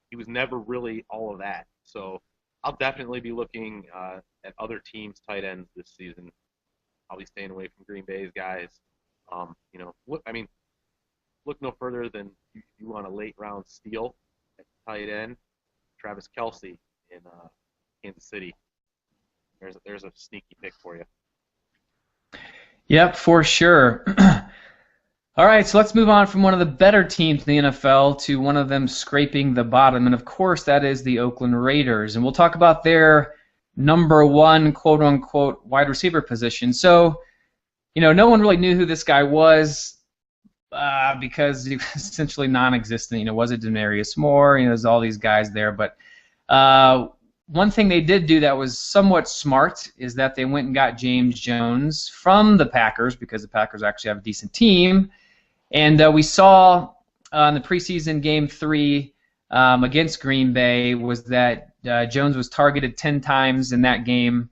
He was never really all of that. So I'll definitely be looking at other teams' tight ends this season. I'll be staying away from Green Bay's guys. Look no further than you want a late round steal at tight end, Travis Kelce in Kansas City. There's a sneaky pick for you. Yep, for sure. All right, so let's move on from one of the better teams in the NFL to one of them scraping the bottom, and of course that is the Oakland Raiders. And we'll talk about their number one quote-unquote wide receiver position. So, no one really knew who this guy was because he was essentially non-existent. Was it Demarius Moore? There's all these guys there. But one thing they did do that was somewhat smart is that they went and got James Jones from the Packers because the Packers actually have a decent team. And we saw in the preseason game 3 against Green Bay was that Jones was targeted 10 times in that game.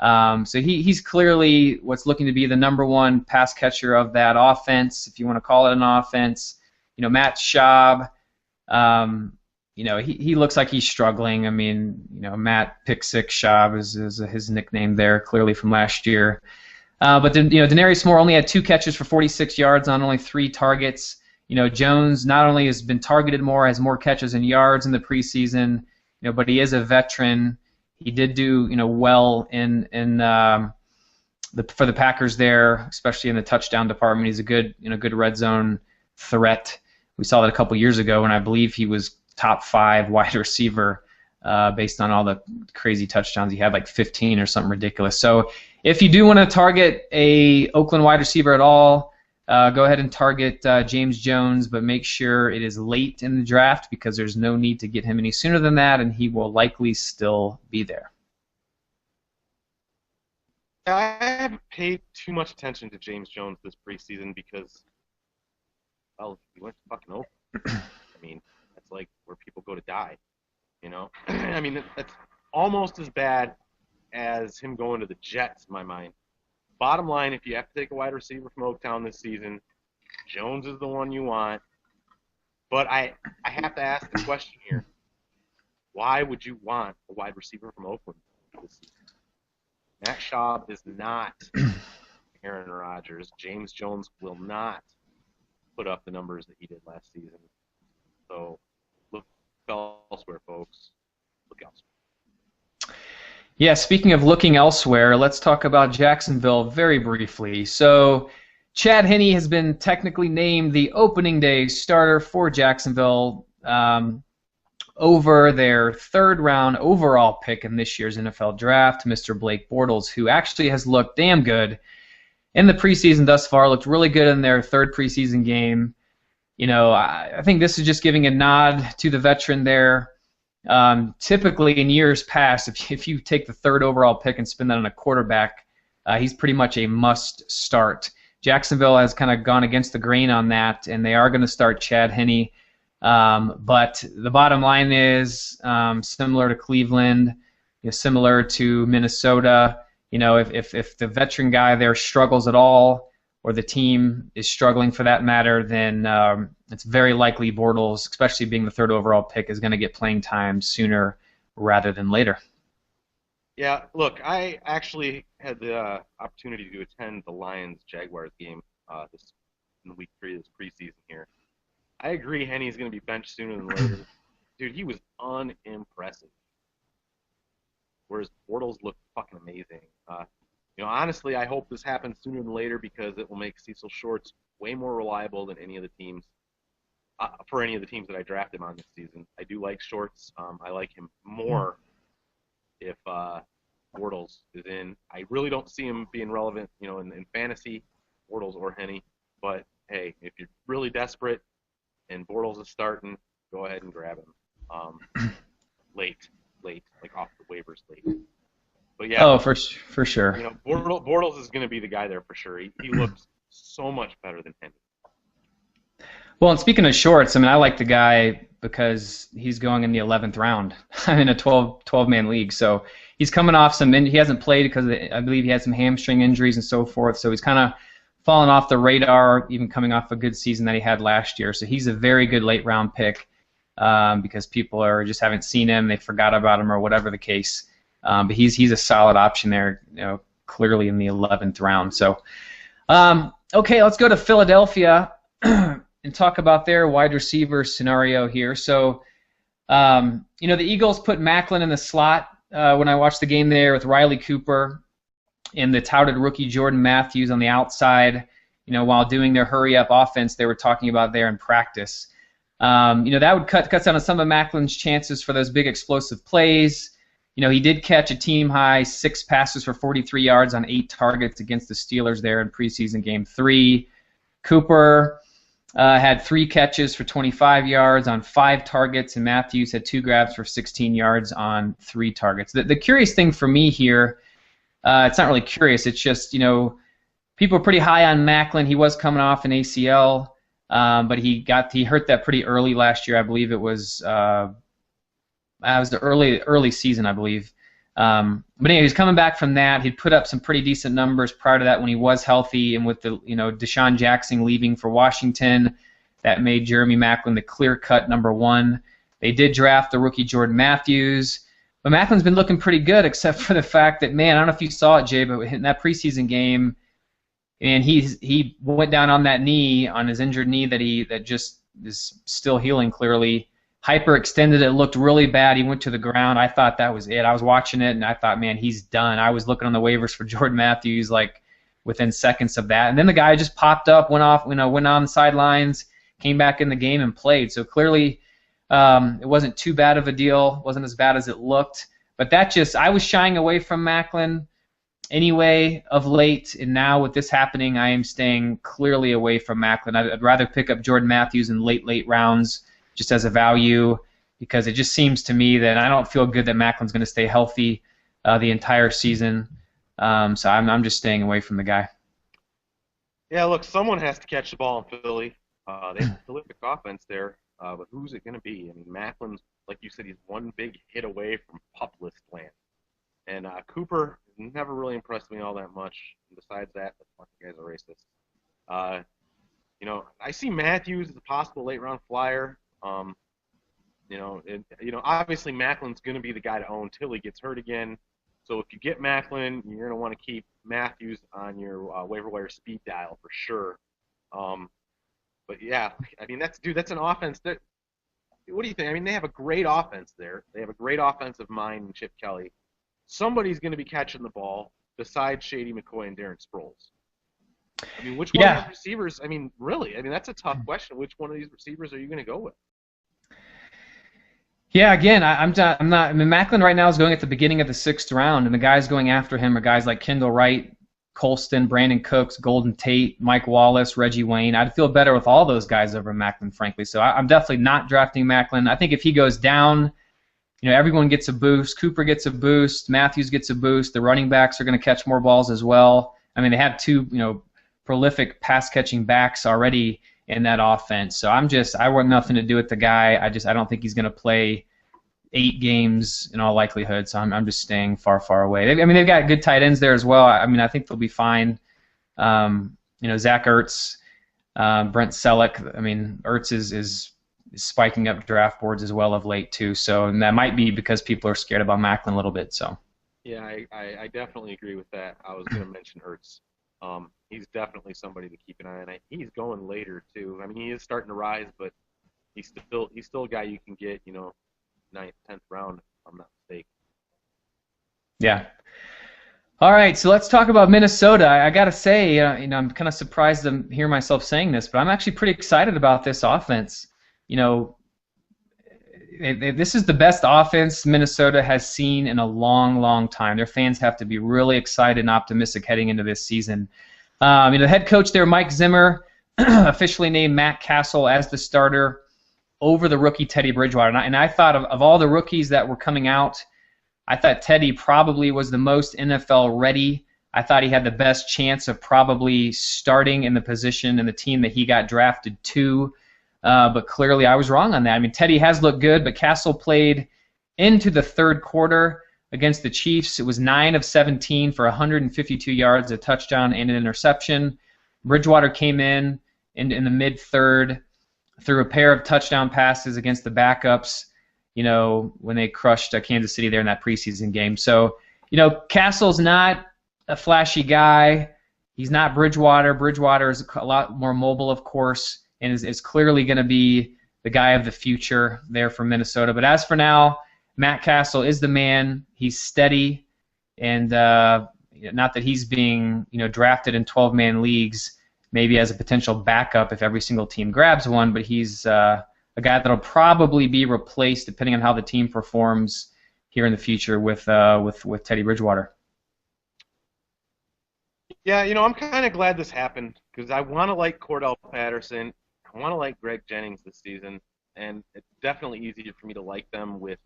So he's clearly what's looking to be the number one pass catcher of that offense, if you want to call it an offense. Matt Schaub, he looks like he's struggling. I mean, Matt Pick Six Schaub is his nickname there, clearly from last year. But Denarius Moore only had 2 catches for 46 yards on only 3 targets. Jones not only has been targeted more, has more catches and yards in the preseason, but he is a veteran. He did do well in for the Packers there, especially in the touchdown department. He's a good good red zone threat. We saw that a couple years ago, and I believe he was top 5 wide receiver based on all the crazy touchdowns he had, like 15 or something ridiculous. So if you do want to target a Oakland wide receiver at all, go ahead and target James Jones, but make sure it is late in the draft because there's no need to get him any sooner than that, and he will likely still be there. I haven't paid too much attention to James Jones this preseason because, well, he went to fucking Oakland. I mean, that's like where people go to die, I mean, that's almost as bad as him going to the Jets in my mind. Bottom line, if you have to take a wide receiver from Oaktown this season, Jones is the one you want. But I have to ask the question here. Why would you want a wide receiver from Oakland this season? Matt Schaub is not Aaron Rodgers. James Jones will not put up the numbers that he did last season. So look elsewhere, folks. Look elsewhere. Yeah, speaking of looking elsewhere, let's talk about Jacksonville very briefly. So Chad Henne has been technically named the opening day starter for Jacksonville over their 3rd round overall pick in this year's NFL draft, Mr. Blake Bortles, who actually has looked damn good in the preseason thus far, looked really good in their 3rd preseason game. I think this is just giving a nod to the veteran there. Typically in years past, if you take the 3rd overall pick and spend that on a quarterback, he's pretty much a must start. Jacksonville has kind of gone against the grain on that, and they are going to start Chad Henne. But the bottom line is similar to Cleveland, similar to Minnesota. If the veteran guy there struggles at all, or the team is struggling for that matter, then it's very likely Bortles, especially being the 3rd overall pick, is going to get playing time sooner rather than later. Yeah, look, I actually had the opportunity to attend the Lions-Jaguars game in week 3 of this preseason here. I agree Henne's going to be benched sooner than later. Dude, he was unimpressive. Whereas Bortles looked fucking amazing. Honestly, I hope this happens sooner than later because it will make Cecil Shorts way more reliable than any of the teams, for any of the teams that I drafted him on this season. I do like Shorts. I like him more if Bortles is in. I really don't see him being relevant, in fantasy, Bortles or Henne. But hey, if you're really desperate and Bortles is starting, go ahead and grab him. Late, like off the waivers late. But yeah. Oh, for sure. You know, Bortles is going to be the guy there for sure. He looks so much better than Henry. Well, and speaking of shorts, I mean, I like the guy because he's going in the 11th round. I'm in a 12-man league, so he's coming off he hasn't played because I believe he had some hamstring injuries and so forth, so he's kind of fallen off the radar, even coming off a good season that he had last year. So he's a very good late-round pick because people just haven't seen him, they forgot about him, or whatever the case. But he's a solid option there, clearly in the 11th round. So, okay, let's go to Philadelphia and talk about their wide receiver scenario here. So, the Eagles put Maclin in the slot when I watched the game there with Riley Cooper and the touted rookie Jordan Matthews on the outside, while doing their hurry-up offense they were talking about there in practice. That would cut down on some of Maclin's chances for those big explosive plays. He did catch a team-high 6 passes for 43 yards on 8 targets against the Steelers there in preseason game 3. Cooper had 3 catches for 25 yards on 5 targets, and Matthews had 2 grabs for 16 yards on 3 targets. The curious thing for me here, it's not really curious, it's just, people are pretty high on Maclin. He was coming off an ACL, but he hurt that pretty early last year. I believe it was the early season, I believe. But anyway, he's coming back from that. He'd put up some pretty decent numbers prior to that when he was healthy, and with the Deshaun Jackson leaving for Washington, that made Jeremy Maclin the clear-cut number 1. They did draft the rookie Jordan Matthews, but Maclin's been looking pretty good, except for the fact that, man, I don't know if you saw it, Jay, but in that preseason game, and he went down on that knee, on his injured knee that just is still healing clearly. Hyperextended it, looked really bad. He went to the ground. I thought that was it. I was watching it, and I thought, man, he's done. I was looking on the waivers for Jordan Matthews, like, within seconds of that. And then the guy just popped up, went on the sidelines, came back in the game and played. So clearly it wasn't too bad of a deal. Wasn't as bad as it looked. But I was shying away from Maclin anyway of late, and now with this happening, I am staying clearly away from Maclin. I'd rather pick up Jordan Matthews in late rounds just as a value, because it just seems to me that I don't feel good that Maclin's going to stay healthy the entire season. So I'm just staying away from the guy. Yeah, look, someone has to catch the ball in Philly. They have a terrific offense there, but who's it going to be? I mean, Maclin's, like you said, he's one big hit away from pup list land. And Cooper never really impressed me all that much. And besides that, the fucking guy's a racist. I see Matthews as a possible late-round flyer. Obviously Maclin's going to be the guy to own till he gets hurt again. So if you get Maclin, you're going to want to keep Matthews on your waiver wire speed dial for sure. But yeah, I mean that's an offense that. What do you think? I mean, they have a great offense there. They have a great offensive mind in Chip Kelly. Somebody's going to be catching the ball besides Shady McCoy and Darren Sproles. I mean, which one of these receivers? I mean, really? I mean, that's a tough question. Which one of these receivers are you going to go with? Yeah, again, I'm not. I mean, Maclin right now is going at the beginning of the 6th round, and the guys going after him are guys like Kendall Wright, Colston, Brandon Cooks, Golden Tate, Mike Wallace, Reggie Wayne. I'd feel better with all those guys over Maclin, frankly. So I'm definitely not drafting Maclin. I think if he goes down, everyone gets a boost. Cooper gets a boost. Matthews gets a boost. The running backs are going to catch more balls as well. I mean, they have 2, prolific pass-catching backs already in that offense. So I want nothing to do with the guy. I don't think he's going to play 8 games in all likelihood. So I'm just staying far, far away. They've got good tight ends there as well. I mean, I think they'll be fine. Zach Ertz, Brent Selleck. I mean, Ertz is spiking up draft boards as well of late too. So and that might be because people are scared about Maclin a little bit. So. Yeah, I definitely agree with that. I was going to mention Ertz. He's definitely somebody to keep an eye on. He's going later too. I mean, he is starting to rise, but he's still a guy you can get, 9th, 10th round, if I'm not mistaken. Yeah. All right, so let's talk about Minnesota. I got to say, I'm kind of surprised to hear myself saying this, but I'm actually pretty excited about this offense. This is the best offense Minnesota has seen in a long, long time. Their fans have to be really excited and optimistic heading into this season. The head coach there, Mike Zimmer, officially named Matt Castle as the starter over the rookie Teddy Bridgewater. And I thought of all the rookies that were coming out, I thought Teddy probably was the most NFL ready. I thought he had the best chance of probably starting in the position and the team that he got drafted to. But clearly I was wrong on that. I mean, Teddy has looked good, but Castle played into the third quarter against the Chiefs. It was 9 of 17 for 152 yards, a touchdown, and an interception. Bridgewater came in the mid-third, threw a pair of touchdown passes against the backups, when they crushed Kansas City there in that preseason game. So, Castle's not a flashy guy. He's not Bridgewater. Bridgewater is a lot more mobile, of course, and is clearly going to be the guy of the future there for Minnesota. But as for now, Matt Castle is the man. He's steady, and not that he's being drafted in 12-man leagues, maybe as a potential backup if every single team grabs one, but he's a guy that'll probably be replaced depending on how the team performs here in the future with Teddy Bridgewater. Yeah, I'm kind of glad this happened because I want to like Cordell Patterson. I want to like Greg Jennings this season, and it's definitely easier for me to like them with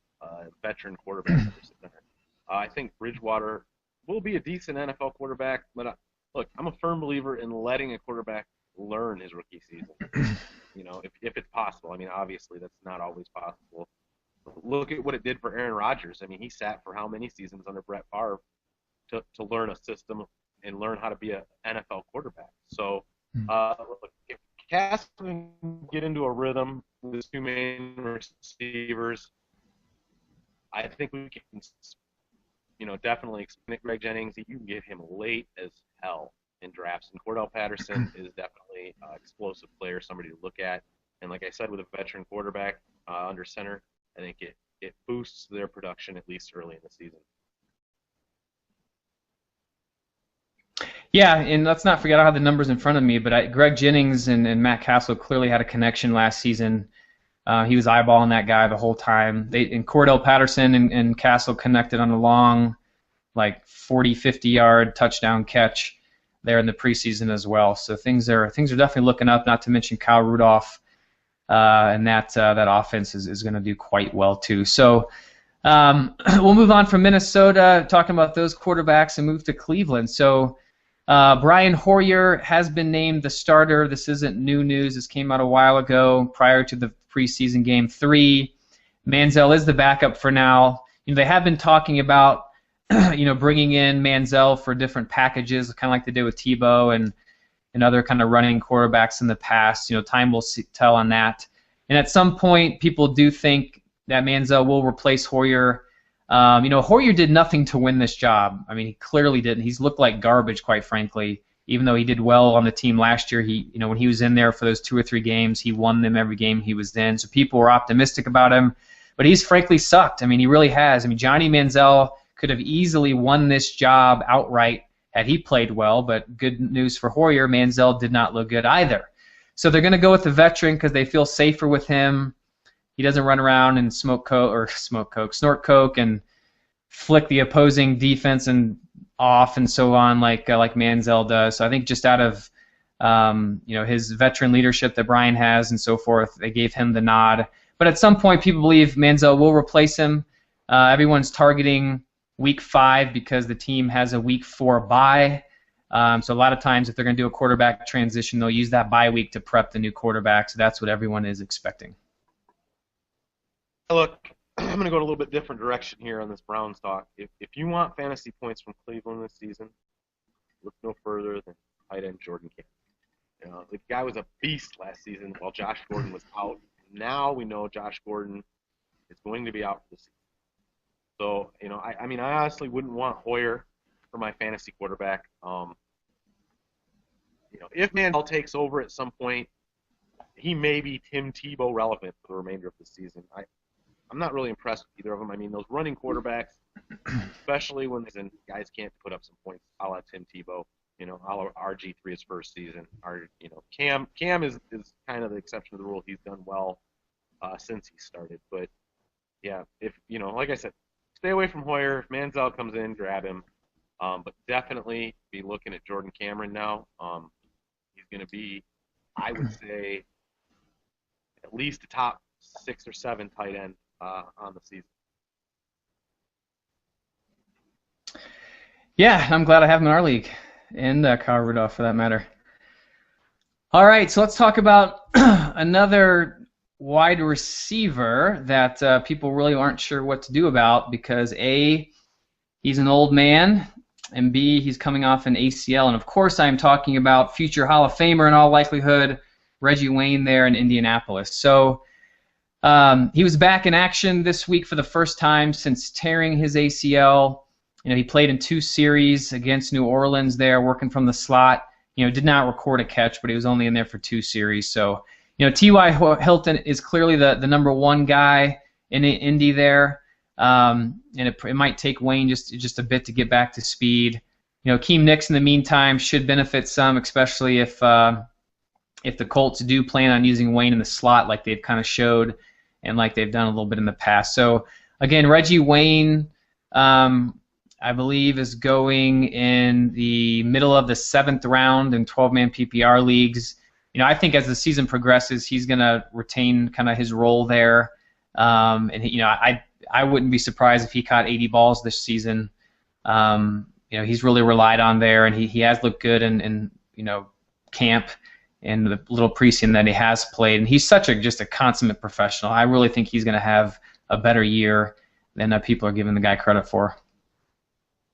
veteran quarterback. I think Bridgewater will be a decent NFL quarterback, but look, I'm a firm believer in letting a quarterback learn his rookie season. If it's possible. I mean, obviously that's not always possible. Look at what it did for Aaron Rodgers. I mean, he sat for how many seasons under Brett Favre to learn a system and learn how to be an NFL quarterback. So, look, if Cass can get into a rhythm with his two main receivers, I think we can, definitely expand Greg Jennings. You can get him late as hell in drafts. And Cordell Patterson is definitely an explosive player, somebody to look at. And like I said, with a veteran quarterback under center, I think it boosts their production at least early in the season. Yeah, and let's not forget I have the numbers in front of me, but Greg Jennings and Matt Castle clearly had a connection last season. He was eyeballing that guy the whole time. And Cordell Patterson and Castle connected on a long, 40, 50-yard touchdown catch there in the preseason as well. So things are definitely looking up. Not to mention Kyle Rudolph, and that offense is going to do quite well too. So we'll move on from Minnesota, talking about those quarterbacks, and move to Cleveland. So Brian Hoyer has been named the starter. This isn't new news. This came out a while ago, prior to the preseason game 3. Manziel is the backup for now. They have been talking about bringing in Manziel for different packages, kind of like they did with Tebow and other kind of running quarterbacks in the past. Time will tell on that. And at some point, people do think that Manziel will replace Hoyer. Hoyer did nothing to win this job. I mean, he clearly didn't. He's looked like garbage, quite frankly. Even though he did well on the team last year, when he was in there for those 2 or 3 games, he won them every game he was in. So people were optimistic about him, but he's frankly sucked. I mean, he really has. I mean, Johnny Manziel could have easily won this job outright had he played well, but good news for Hoyer, Manziel did not look good either. So they're going to go with the veteran because they feel safer with him. He doesn't run around and snort coke and flick the opposing defense and off and so on like Manziel does. So I think just out of his veteran leadership that Brian has and so forth, they gave him the nod. But at some point, people believe Manziel will replace him. Everyone's targeting Week 5 because the team has a Week 4 bye. So a lot of times, if they're going to do a quarterback transition, they'll use that bye week to prep the new quarterback. So that's what everyone is expecting. Look, I'm going to go a little bit different direction here on this Browns talk. If you want fantasy points from Cleveland this season, look no further than tight end Jordan Cameron. The guy was a beast last season while Josh Gordon was out. Now we know Josh Gordon is going to be out for the season. So, I honestly wouldn't want Hoyer for my fantasy quarterback. If Manziel takes over at some point, he may be Tim Tebow relevant for the remainder of the season. I'm not really impressed with either of them. I mean, those running quarterbacks, especially when guys can't put up some points, a la Tim Tebow, a la RG3 his first season. Cam is kind of the exception to the rule. He's done well since he started. But, yeah, if like I said, stay away from Hoyer. If Manziel comes in, grab him. But definitely be looking at Jordan Cameron now. He's going to be I would say at least a top 6 or 7 tight end on the season. Yeah, I'm glad I have him in our league, and Kyle Rudolph for that matter. All right, so let's talk about another wide receiver that people really aren't sure what to do about because A, he's an old man, and B, he's coming off an ACL. And of course, I'm talking about future Hall of Famer in all likelihood, Reggie Wayne there in Indianapolis. So he was back in action this week for the first time since tearing his ACL. He played in 2 series against New Orleans there, working from the slot. Did not record a catch, but he was only in there for 2 series. So, T.Y. Hilton is clearly the number 1 guy in Indy there. And it might take Wayne just a bit to get back to speed. Keem Nicks in the meantime should benefit some, especially if the Colts do plan on using Wayne in the slot like they've kind of showed and like they've done a little bit in the past. So again, Reggie Wayne, I believe, is going in the middle of the 7th round in 12-man PPR leagues. I think as the season progresses, he's going to retain kind of his role there. I wouldn't be surprised if he caught 80 balls this season. He's really relied on there, and he has looked good in camp and the little preseason that he has played. And he's just a consummate professional. I really think he's going to have a better year than people are giving the guy credit for.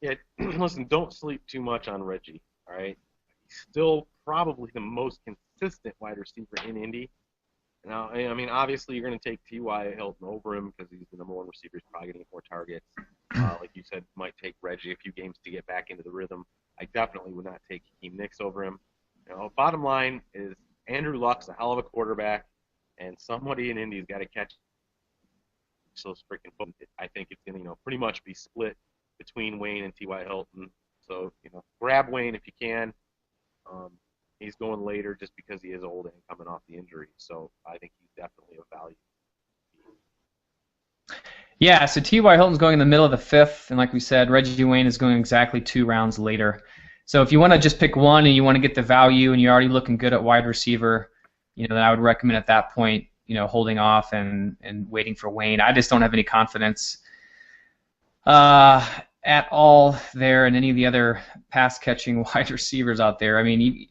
Yeah, listen, don't sleep too much on Reggie, all right? He's still probably the most consistent wide receiver in Indy. Now, I mean, obviously you're going to take T.Y. Hilton over him because he's the number 1 receiver. He's probably going to get more targets. Like you said, might take Reggie a few games to get back into the rhythm. I definitely would not take Keem Nicks over him. Bottom line is Andrew Luck's a hell of a quarterback, and somebody in Indy's got to catch those freaking footballs. I think it's going to, pretty much be split between Wayne and T.Y. Hilton. So, grab Wayne if you can. He's going later just because he is old and coming off the injury. So I think he's definitely a value. Yeah, so T.Y. Hilton's going in the middle of the 5th, and like we said, Reggie Wayne is going exactly 2 rounds later. So if you want to just pick one and you want to get the value and you're already looking good at wide receiver, then I would recommend at that point, holding off and waiting for Wayne. I just don't have any confidence at all there in any of the other pass-catching wide receivers out there. I mean, you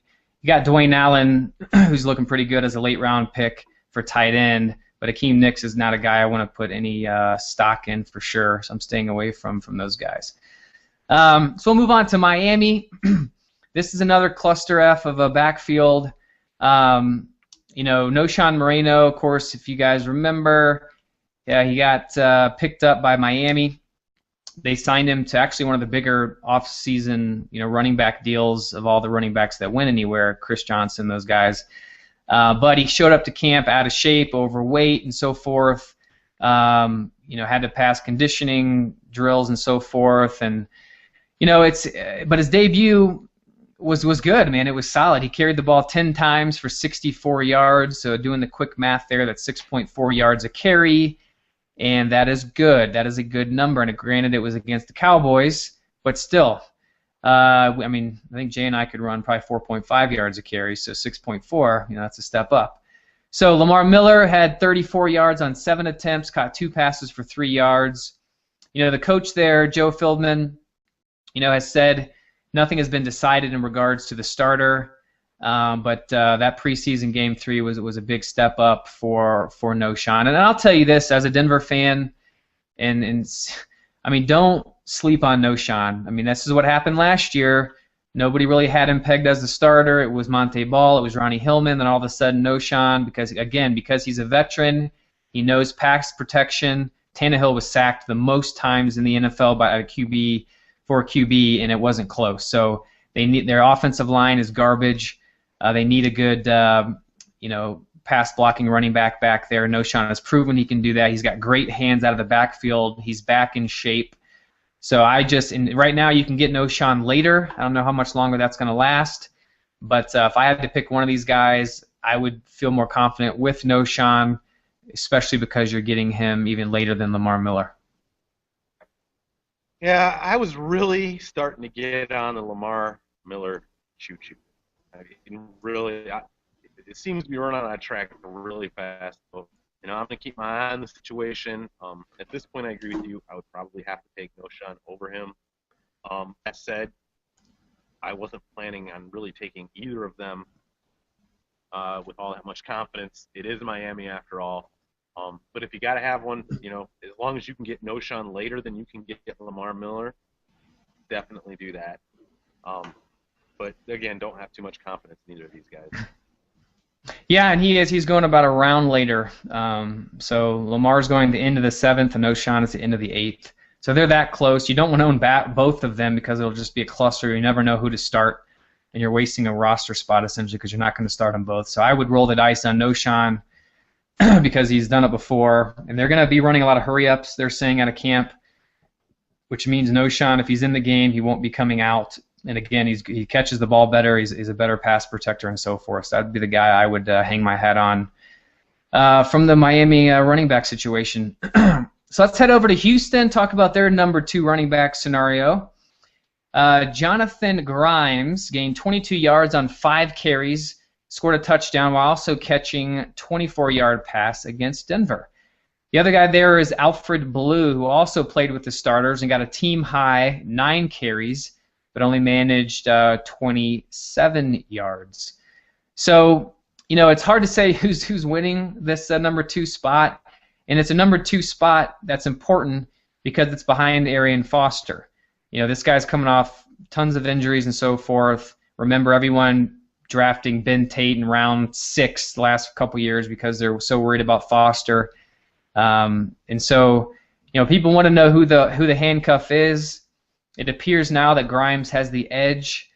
got Dwayne Allen, who's looking pretty good as a late-round pick for tight end, but Akeem Nicks is not a guy I want to put any stock in for sure, so I'm staying away from those guys. So we'll move on to Miami. This is another cluster F of a backfield. Noshawn Moreno, of course, if you guys remember, he got picked up by Miami. They signed him to actually one of the bigger off-season, running back deals of all the running backs that went anywhere, Chris Johnson, those guys. But he showed up to camp out of shape, overweight, and so forth. Had to pass conditioning drills and so forth. And but his debut was good, man. It was solid. He carried the ball 10 times for 64 yards. So doing the quick math there, that's 6.4 yards a carry. And that is good. That is a good number. And granted, it was against the Cowboys, but still, I think Jay and I could run probably 4.5 yards a carry, so 6.4, that's a step up. So Lamar Miller had 34 yards on 7 attempts, caught 2 passes for 3 yards. The coach there, Joe Philbin, has said nothing has been decided in regards to the starter. But that preseason game 3 was a big step up for Noshawn. And I'll tell you this, as a Denver fan, and don't sleep on Noshawn. This is what happened last year. Nobody really had him pegged as the starter. It was Monte Ball, it was Ronnie Hillman, then all of a sudden Noshawn, because he's a veteran, he knows pass protection. Tannehill was sacked the most times in the NFL by a QB for QB, and it wasn't close. So their offensive line is garbage. They need a good, pass blocking running back there. Noshawn has proven he can do that. He's got great hands out of the backfield. He's back in shape. So right now you can get Noshawn later. I don't know how much longer that's going to last. But if I had to pick one of these guys, I would feel more confident with Noshawn, especially because you're getting him even later than Lamar Miller. Yeah, I was really starting to get on the Lamar Miller choo-choo. it seems to be running on a track really fast. So, I'm going to keep my eye on the situation. At this point, I agree with you. I would probably have to take Noshan over him. That said, I wasn't planning on really taking either of them with all that much confidence. It is Miami after all. But if you got to have one, as long as you can get Noshan later than you can get Lamar Miller, definitely do that. But again, don't have too much confidence in either of these guys. Yeah, and he's going about a round later. So Lamar's going to the end of the 7th, and Noshan is the end of the 8th. So they're that close. You don't want to own both of them because it'll just be a cluster. You never know who to start, and you're wasting a roster spot essentially because you're not going to start them both. So I would roll the dice on Noshan because he's done it before, and they're going to be running a lot of hurry-ups, they're saying, out of camp, which means Noshan, if he's in the game, he won't be coming out. And again, he catches the ball better. He's a better pass protector and so forth. So that'd be the guy I would hang my hat on from the Miami running back situation. So let's head over to Houston, talk about their number 2 running back scenario. Jonathan Grimes gained 22 yards on 5 carries, scored a touchdown while also catching a 24-yard pass against Denver. The other guy there is Alfred Blue, who also played with the starters and got a team-high 9 carries, but only managed 27 yards. So, it's hard to say who's winning this number 2 spot, and it's a number 2 spot that's important because it's behind Arian Foster. This guy's coming off tons of injuries and so forth. Remember, everyone drafting Ben Tate in round 6 the last couple years because they're so worried about Foster. And so, people want to know who the handcuff is. It appears now that Grimes has the edge,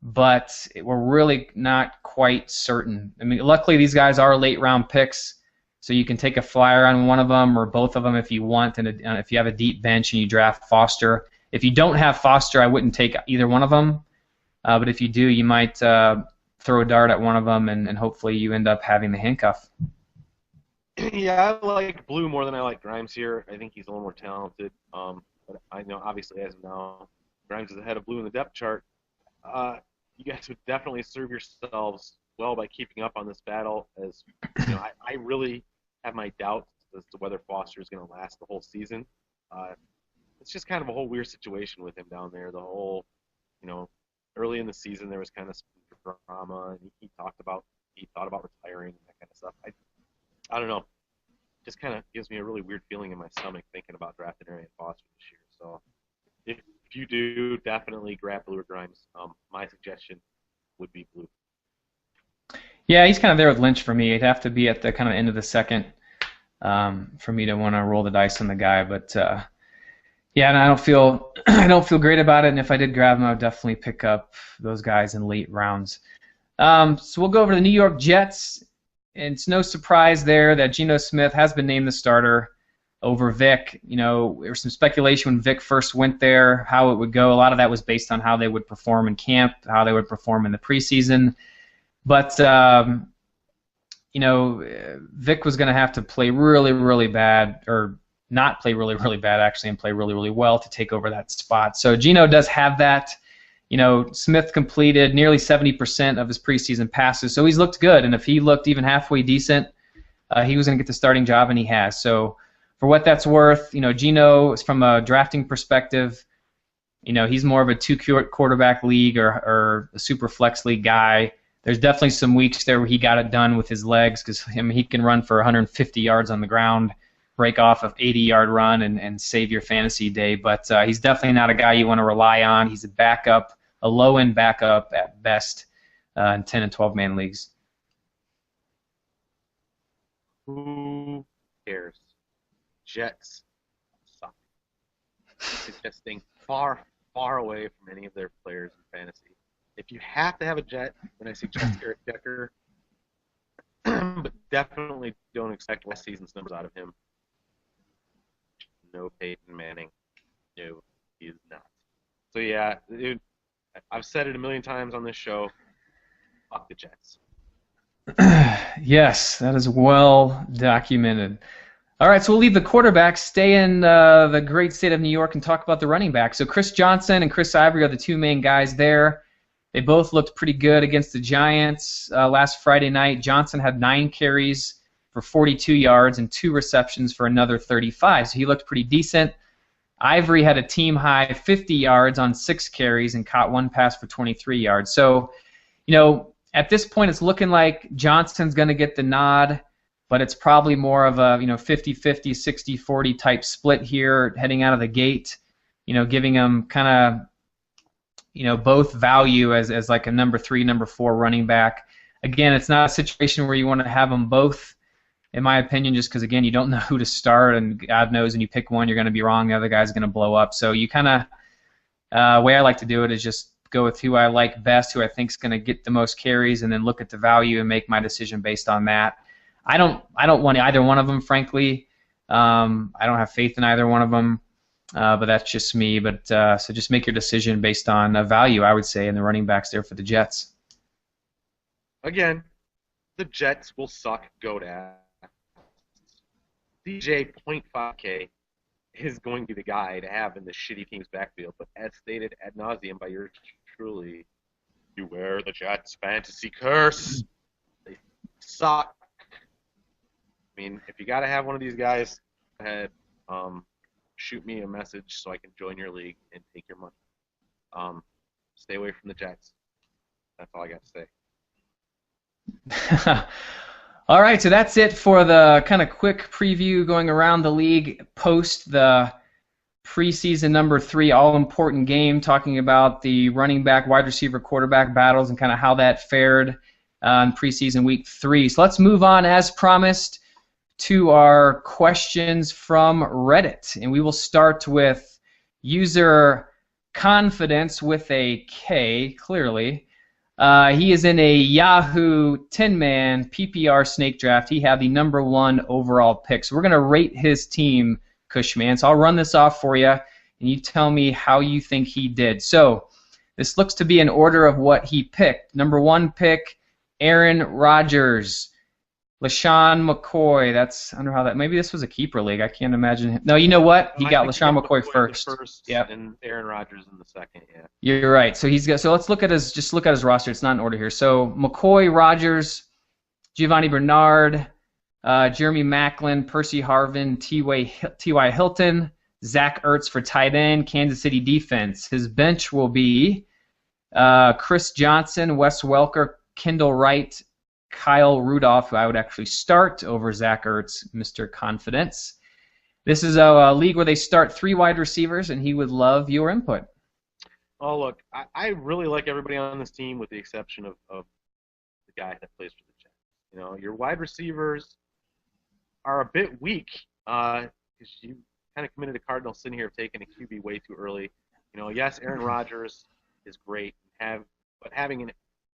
but we're really not quite certain. I mean, luckily these guys are late-round picks, so you can take a flyer on one of them or both of them if you want, and if you have a deep bench and you draft Foster. If you don't have Foster, I wouldn't take either one of them, but if you do, you might throw a dart at one of them, and hopefully you end up having the handcuff. Yeah, I like Blue more than I like Grimes here. I think he's a little more talented. But I know, obviously, as of now, Grimes is ahead of Blue in the depth chart. You guys would definitely serve yourselves well by keeping up on this battle. As I really have my doubts as to whether Foster is going to last the whole season. It's just kind of a whole weird situation with him down there. The whole, early in the season there was kind of some drama, and he thought about retiring and that kind of stuff. I don't know. Just kind of gives me a really weird feeling in my stomach thinking about drafting Arian Foster this year. So if you do, definitely grab Blue or Grimes. My suggestion would be Blue. Yeah, he's kind of there with Lynch for me. It'd have to be at the kind of end of the 2nd for me to want to roll the dice on the guy. But yeah, and I don't feel great about it. And if I did grab him, I would definitely pick up those guys in late rounds. So we'll go over to the New York Jets. And it's no surprise there that Geno Smith has been named the starter over Vic. There was some speculation when Vic first went there, how it would go. A lot of that was based on how they would perform in camp, how they would perform in the preseason. But, Vic was going to have to play really, really bad, or not play really, really bad, actually, and play really, really well to take over that spot. So Geno does have that. Smith completed nearly 70% of his preseason passes, so he's looked good. And if he looked even halfway decent, he was going to get the starting job, and he has. So for what that's worth, Geno, from a drafting perspective, he's more of a 2-quarterback league or a super flex league guy. There's definitely some weeks there where he got it done with his legs because he can run for 150 yards on the ground, break off an 80-yard run, and save your fantasy day. But he's definitely not a guy you want to rely on. He's a backup. A low-end backup at best in 10 and 12-man leagues. Who cares? Jets suck. Suggesting far, far away from any of their players in fantasy. If you have to have a Jet, then I suggest Eric Decker. But definitely don't expect last season's numbers out of him. No Peyton Manning. No, he is not. So, yeah, dude. I've said it a million times on this show. Fuck the Jets. Yes, that is well documented. All right, so we'll leave the quarterbacks, stay in the great state of New York, and talk about the running backs. So Chris Johnson and Chris Ivory are the two main guys there. They both looked pretty good against the Giants last Friday night. Johnson had 9 carries for 42 yards and 2 receptions for another 35, so he looked pretty decent. Ivory had a team-high 50 yards on 6 carries and caught 1 pass for 23 yards. So, at this point it's looking like Johnston's going to get the nod, but it's probably more of a 50-50, 60-40 type split here heading out of the gate, giving him kind of both value as like a number 3, number 4 running back. Again, it's not a situation where you want to have them both, in my opinion, just because, again, you don't know who to start, and God knows when you pick one, you're going to be wrong, the other guy's going to blow up. So you kind of, way I like to do it is just go with who I like best, who I think is going to get the most carries, and then look at the value and make my decision based on that. I don't want either one of them, frankly. I don't have faith in either one of them. But that's just me. But so just make your decision based on value, I would say, and the running backs there for the Jets. Again, the Jets will suck goat ass. DJ 0.5K is going to be the guy to have in the shitty team's backfield. But as stated ad nauseum by yours truly, beware the Jets fantasy curse. They suck. I mean, if you got to have one of these guys, go ahead. Shoot me a message so I can join your league and take your money. Stay away from the Jets. That's all I got to say. All right, so that's it for the kind of quick preview going around the league post the preseason number 3 all-important game, talking about the running back, wide receiver, quarterback battles and kind of how that fared in preseason week 3. So let's move on, as promised, to our questions from Reddit, and we will start with user Confidence with a K, clearly. He is in a Yahoo 10-man PPR snake draft. He had the number 1 overall pick. So we're going to rate his team, Cushman. So I'll run this off for you, and you tell me how you think he did. So this looks to be in order of what he picked. Number 1 pick, Aaron Rodgers. LaShawn McCoy, I don't know how that, maybe this was a keeper league. I can't imagine. No, you know what? He got LaShawn McCoy first. Yep. And Aaron Rodgers in the second, yeah. You're right. So let's look at his roster. It's not in order here. So McCoy, Rodgers, Giovanni Bernard, Jeremy Maclin, Percy Harvin, T.Y. Hilton, Zach Ertz for tight end, Kansas City defense. His bench will be Chris Johnson, Wes Welker, Kendall Wright, Kyle Rudolph, who I would actually start over Zach Ertz, Mr. Confidence. This is a league where they start 3 wide receivers, and he would love your input. Oh, look, I really like everybody on this team with the exception of the guy that plays for the Jets. Your wide receivers are a bit weak because you kind of committed a cardinal sin here of taking a QB way too early. Yes, Aaron Rodgers is great, but having an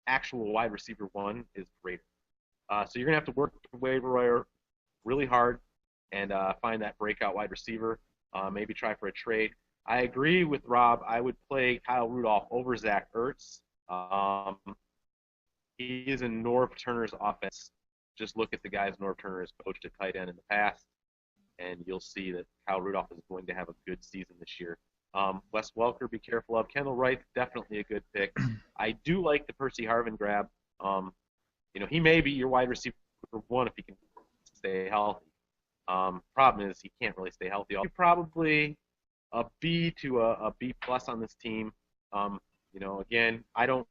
actual wide receiver 1 is greater. So you're going to have to work the waiver wire really hard and find that breakout wide receiver, maybe try for a trade. I agree with Rob. I would play Kyle Rudolph over Zach Ertz. He is in Norv Turner's offense. Just look at the guys Norv Turner has coached at tight end in the past, and you'll see that Kyle Rudolph is going to have a good season this year. Wes Welker, be careful of. Kendall Wright, definitely a good pick. I do like the Percy Harvin grab. He may be your wide receiver 1 if he can stay healthy. Problem is he can't really stay healthy. Probably a B to a B plus on this team. Again, I don't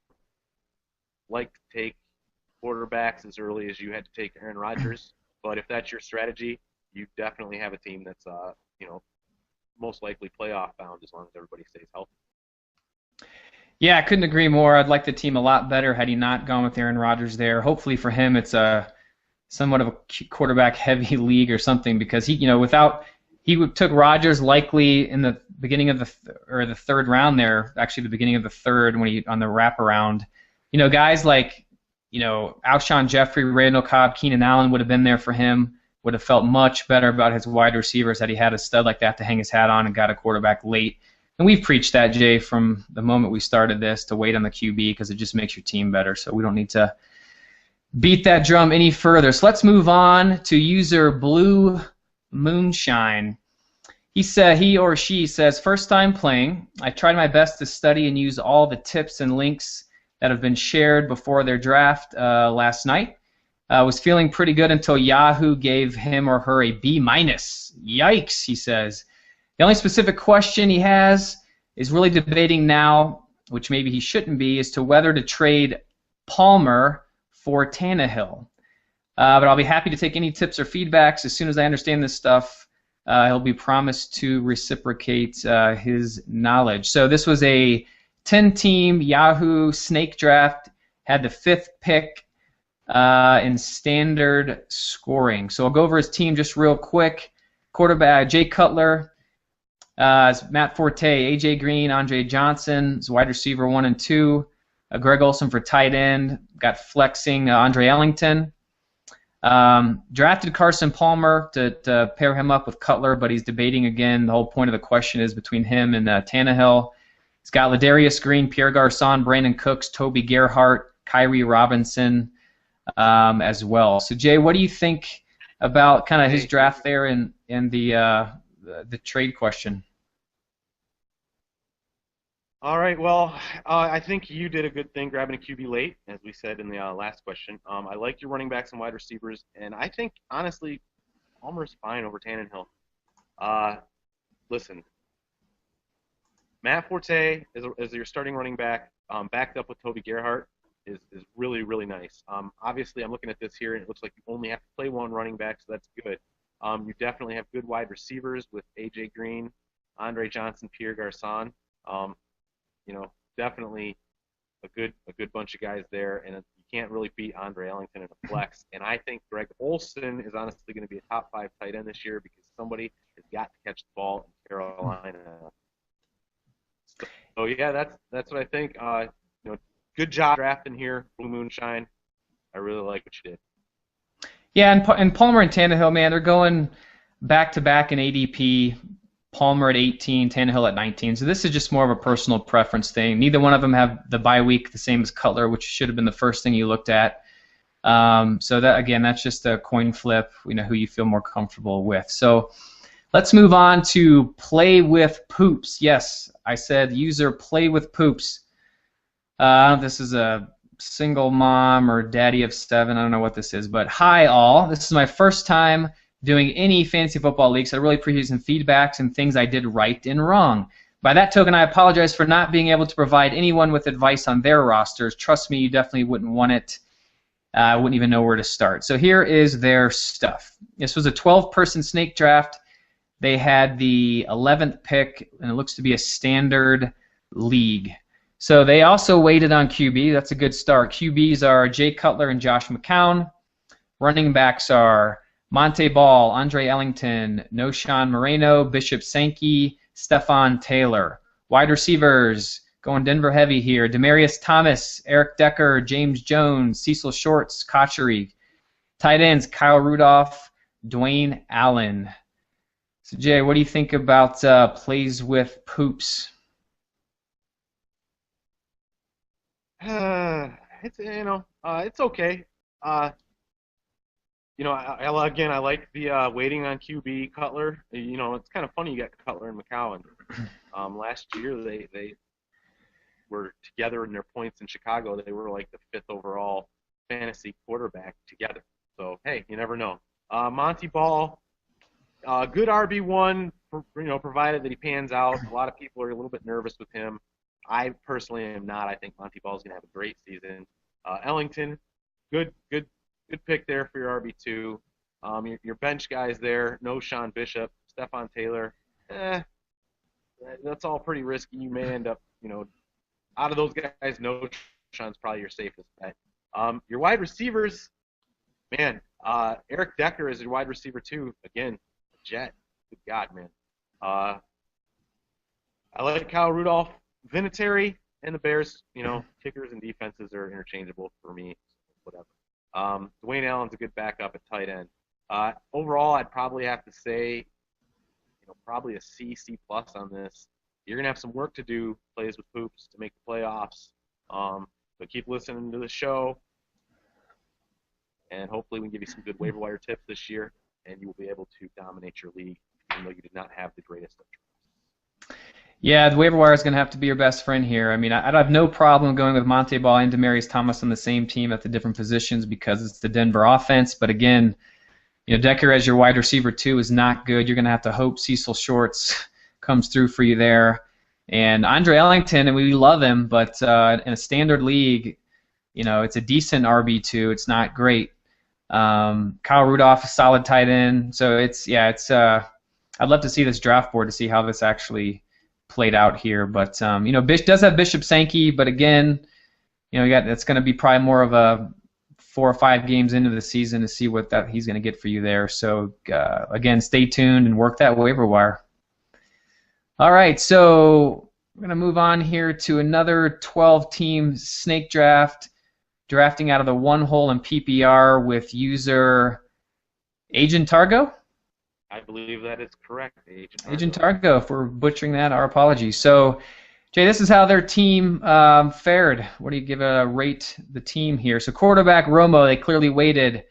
like to take quarterbacks as early as you had to take Aaron Rodgers, but if that's your strategy, you definitely have a team that's most likely playoff bound as long as everybody stays healthy. Yeah, I couldn't agree more. I'd like the team a lot better had he not gone with Aaron Rodgers there. Hopefully for him it's somewhat of a quarterback-heavy league or something because he took Rodgers likely in the beginning of the third round there, actually the beginning of the third when on the wraparound. Guys like Alshon Jeffrey, Randall Cobb, Keenan Allen would have been there for him. Would have felt much better about his wide receivers had he had a stud like that to hang his hat on and got a quarterback late. And we've preached that, Jay, from the moment we started this, to wait on the QB because it just makes your team better. So we don't need to beat that drum any further. So let's move on to user Blue Moonshine. He or she says, first time playing. I tried my best to study and use all the tips and links that have been shared before their draft last night. Was feeling pretty good until Yahoo gave him or her a B-. Yikes, he says. The only specific question he has is really debating now, which maybe he shouldn't be, as to whether to trade Palmer for Tannehill. But I'll be happy to take any tips or feedbacks as soon as I understand this stuff. He'll be promised to reciprocate his knowledge. So this was a 10-team Yahoo snake draft, had the 5th pick in standard scoring. So I'll go over his team just real quick. Quarterback, Jay Cutler, Matt Forte, A.J. Green, Andre Johnson, is wide receiver 1 and 2. Greg Olson for tight end. Got flexing Andre Ellington. Drafted Carson Palmer to pair him up with Cutler, but he's debating again. The whole point of the question is between him and Tannehill. He's got Ladarius Green, Pierre Garçon, Brandon Cooks, Toby Gerhart, Kyrie Robinson as well. So Jay, what do you think about kind of his draft there and the trade question? All right, well, I think you did a good thing grabbing a QB late, as we said in the last question. I like your running backs and wide receivers, and I think, honestly, Palmer's fine over Tannehill. Listen, Matt Forte as your starting running back, backed up with Toby Gerhart, is really, really nice. Obviously, I'm looking at this here, and it looks like you only have to play one running back, so that's good. You definitely have good wide receivers with A.J. Green, Andre Johnson, Pierre Garçon. Definitely a good bunch of guys there, and you can't really beat Andre Ellington in a flex. And I think Greg Olson is honestly going to be a top 5 tight end this year because somebody has got to catch the ball in Carolina. So yeah, that's what I think. Good job drafting here, Blue Moonshine. I really like what you did. Yeah, and Palmer and Tannehill, man, they're going back-to-back in ADP. Palmer at 18, Tannehill at 19. So this is just more of a personal preference thing. Neither one of them have the bye week, the same as Cutler, which should have been the first thing you looked at. So that, again, that's just a coin flip, who you feel more comfortable with. So let's move on to Play with Poops. Yes, I said user Play with Poops. I don't know if this is a single mom or daddy of 7. I don't know what this is. But hi, all. This is my first time doing any fantasy football leagues. I really appreciate some feedbacks and things I did right and wrong. By that token, I apologize for not being able to provide anyone with advice on their rosters. Trust me, you definitely wouldn't want it. I wouldn't even know where to start. So here is their stuff. This was a 12-person snake draft. They had the 11th pick, and it looks to be a standard league. So they also waited on QB. That's a good start. QBs are Jay Cutler and Josh McCown. Running backs are Monte Ball, Andre Ellington, Noshan Moreno, Bishop Sankey, Stephon Taylor. Wide receivers, going Denver heavy here, Demaryius Thomas, Eric Decker, James Jones, Cecil Shorts, Kochery. Tight ends, Kyle Rudolph, Dwayne Allen. So Jay, what do you think about Plays with Poops? It's okay. I like the waiting on QB Cutler. It's kind of funny you got Cutler and McCown. Last year they were together in their points in Chicago. They were like the 5th overall fantasy quarterback together. So hey, you never know. Monty Ball, good RB1, provided that he pans out. A lot of people are a little bit nervous with him. I personally am not. I think Monty Ball is going to have a great season. Ellington, good pick there for your RB2. Your bench guys there, Noshan Bishop, Stephon Taylor. That's all pretty risky. You may end up, out of those guys, Noshan's probably your safest bet. Your wide receivers, man, Eric Decker is your wide receiver too. Again, Jet. Good God, man. I like Kyle Rudolph. Vinatieri and the Bears, kickers and defenses are interchangeable for me. Whatever. Dwayne Allen's a good backup at tight end. Overall, I'd probably have to say, probably a C plus on this. You're gonna have some work to do, Plays with Poops, to make the playoffs. But keep listening to the show, and hopefully we can give you some good waiver wire tips this year, and you will be able to dominate your league, even though you did not have the greatest of drafts. Yeah, the waiver wire is going to have to be your best friend here. I mean, I'd have no problem going with Monte Ball and Demarius Thomas on the same team at the different positions because it's the Denver offense. But again, Decker as your wide receiver too is not good. You're going to have to hope Cecil Shorts comes through for you there. And Andre Ellington, and we love him, but in a standard league, it's a decent RB2. It's not great. Kyle Rudolph, a solid tight end. So I'd love to see this draft board to see how this actually played out here. But Bish does have Bishop Sankey, but again, it's going to be probably more of a 4 or 5 games into the season to see what that he's going to get for you there. So again, stay tuned and work that waiver wire. All right, so we're going to move on here to another 12-team snake draft, drafting out of the one hole in PPR with user Agent Targo. I believe that is correct, Agent Targo. If we're butchering that, our apologies. So, Jay, this is how their team fared. What do you rate the team here? So quarterback Romo, they clearly waited.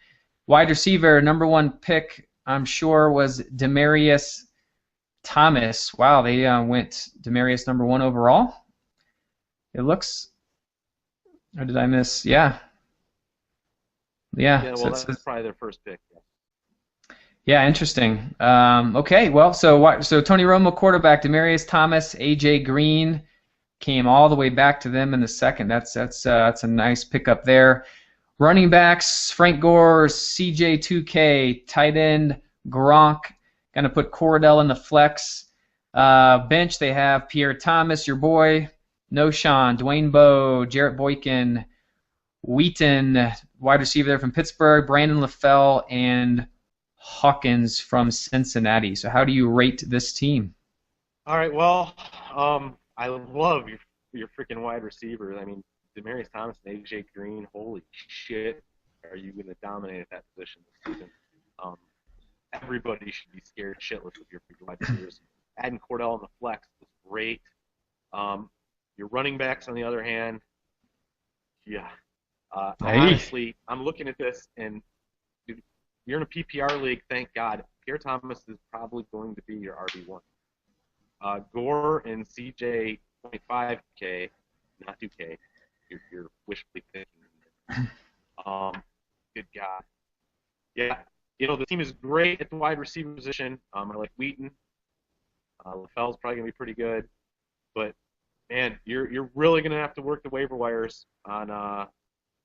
Wide receiver, number 1 pick, I'm sure, was Demarius Thomas. Wow, they went Demarius number 1 overall. It looks. Or did I miss? Yeah. Yeah, well, that's probably their first pick. Yeah, interesting. Okay, well, so Tony Romo quarterback, Demarius Thomas, AJ Green came all the way back to them in the second. That's a nice pickup there. Running backs, Frank Gore, CJ2K, tight end Gronk. Going to put Cordell in the flex. Bench, they have Pierre Thomas, your boy, Noshawn, Dwayne Bowe, Jarrett Boykin, Wheaton, wide receiver there from Pittsburgh, Brandon LaFell, and Hawkins from Cincinnati. So how do you rate this team? All right, well, I love your freaking wide receivers. I mean, Demarius Thomas and AJ Green, holy shit, are you going to dominate at that position this season? Everybody should be scared shitless of your wide receivers. Adding Cordell in the flex was great. Your running backs, on the other hand, yeah. Honestly, I'm looking at this, and dude, you're in a PPR league, thank God. Pierre Thomas is probably going to be your RB1. Gore and CJ 0.5K, not 2K. You're wishfully thinking. Good God. Yeah. The team is great at the wide receiver position. I like Wheaton. LaFell's probably going to be pretty good. But, man, you're really going to have to work the waiver wires on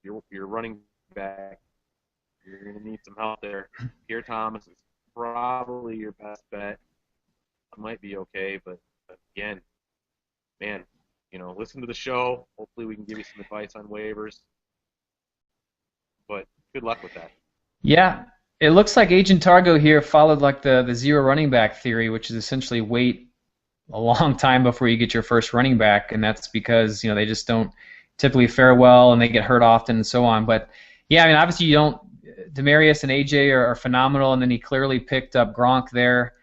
your running back. You're going to need some help there. Pierre Thomas is probably your best bet. I might be okay, but again, man, listen to the show. Hopefully we can give you some advice on waivers. But good luck with that. Yeah. It looks like Agent Targo here followed like the zero running back theory, which is essentially wait a long time before you get your first running back, and that's because they just don't typically fare well and they get hurt often and so on. But yeah, I mean obviously you don't. Demarius and AJ are phenomenal, and then he clearly picked up Gronk there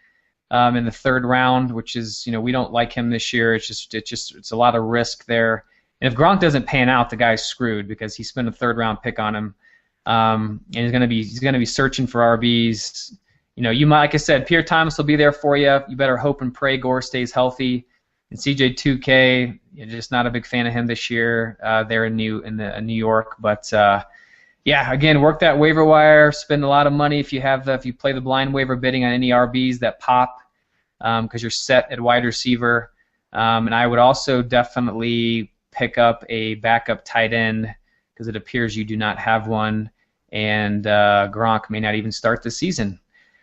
in the 3rd round, which is we don't like him this year. It's a lot of risk there, and if Gronk doesn't pan out, the guy's screwed because he spent a 3rd round pick on him. And he's gonna be searching for RBs. You might, like I said, Pierre Thomas will be there for you. You better hope and pray Gore stays healthy. And CJ2K, you're just not a big fan of him this year. There in New York, but yeah, again, work that waiver wire. Spend a lot of money if you play the blind waiver bidding on any RBs that pop, because you're set at wide receiver. And I would also definitely pick up a backup tight end because it appears you do not have one. And Gronk may not even start the season.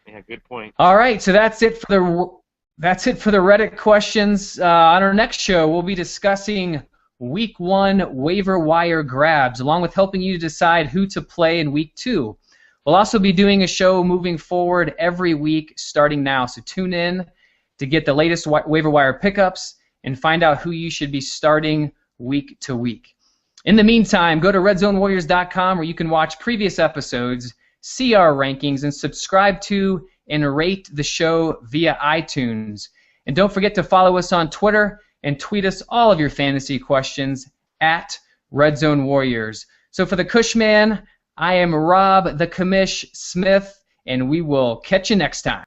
Yeah, good point. All right, so that's it for the Reddit questions. On our next show, we'll be discussing Week 1 waiver wire grabs, along with helping you decide who to play in Week 2. We'll also be doing a show moving forward every week starting now, so tune in to get the latest waiver wire pickups and find out who you should be starting week to week. In the meantime, go to RedZoneWarriors.com where you can watch previous episodes, see our rankings, and subscribe to and rate the show via iTunes. And don't forget to follow us on Twitter and tweet us all of your fantasy questions at RedZoneWarriors. So for the Cushman, I am Rob the Commish Smith, and we will catch you next time.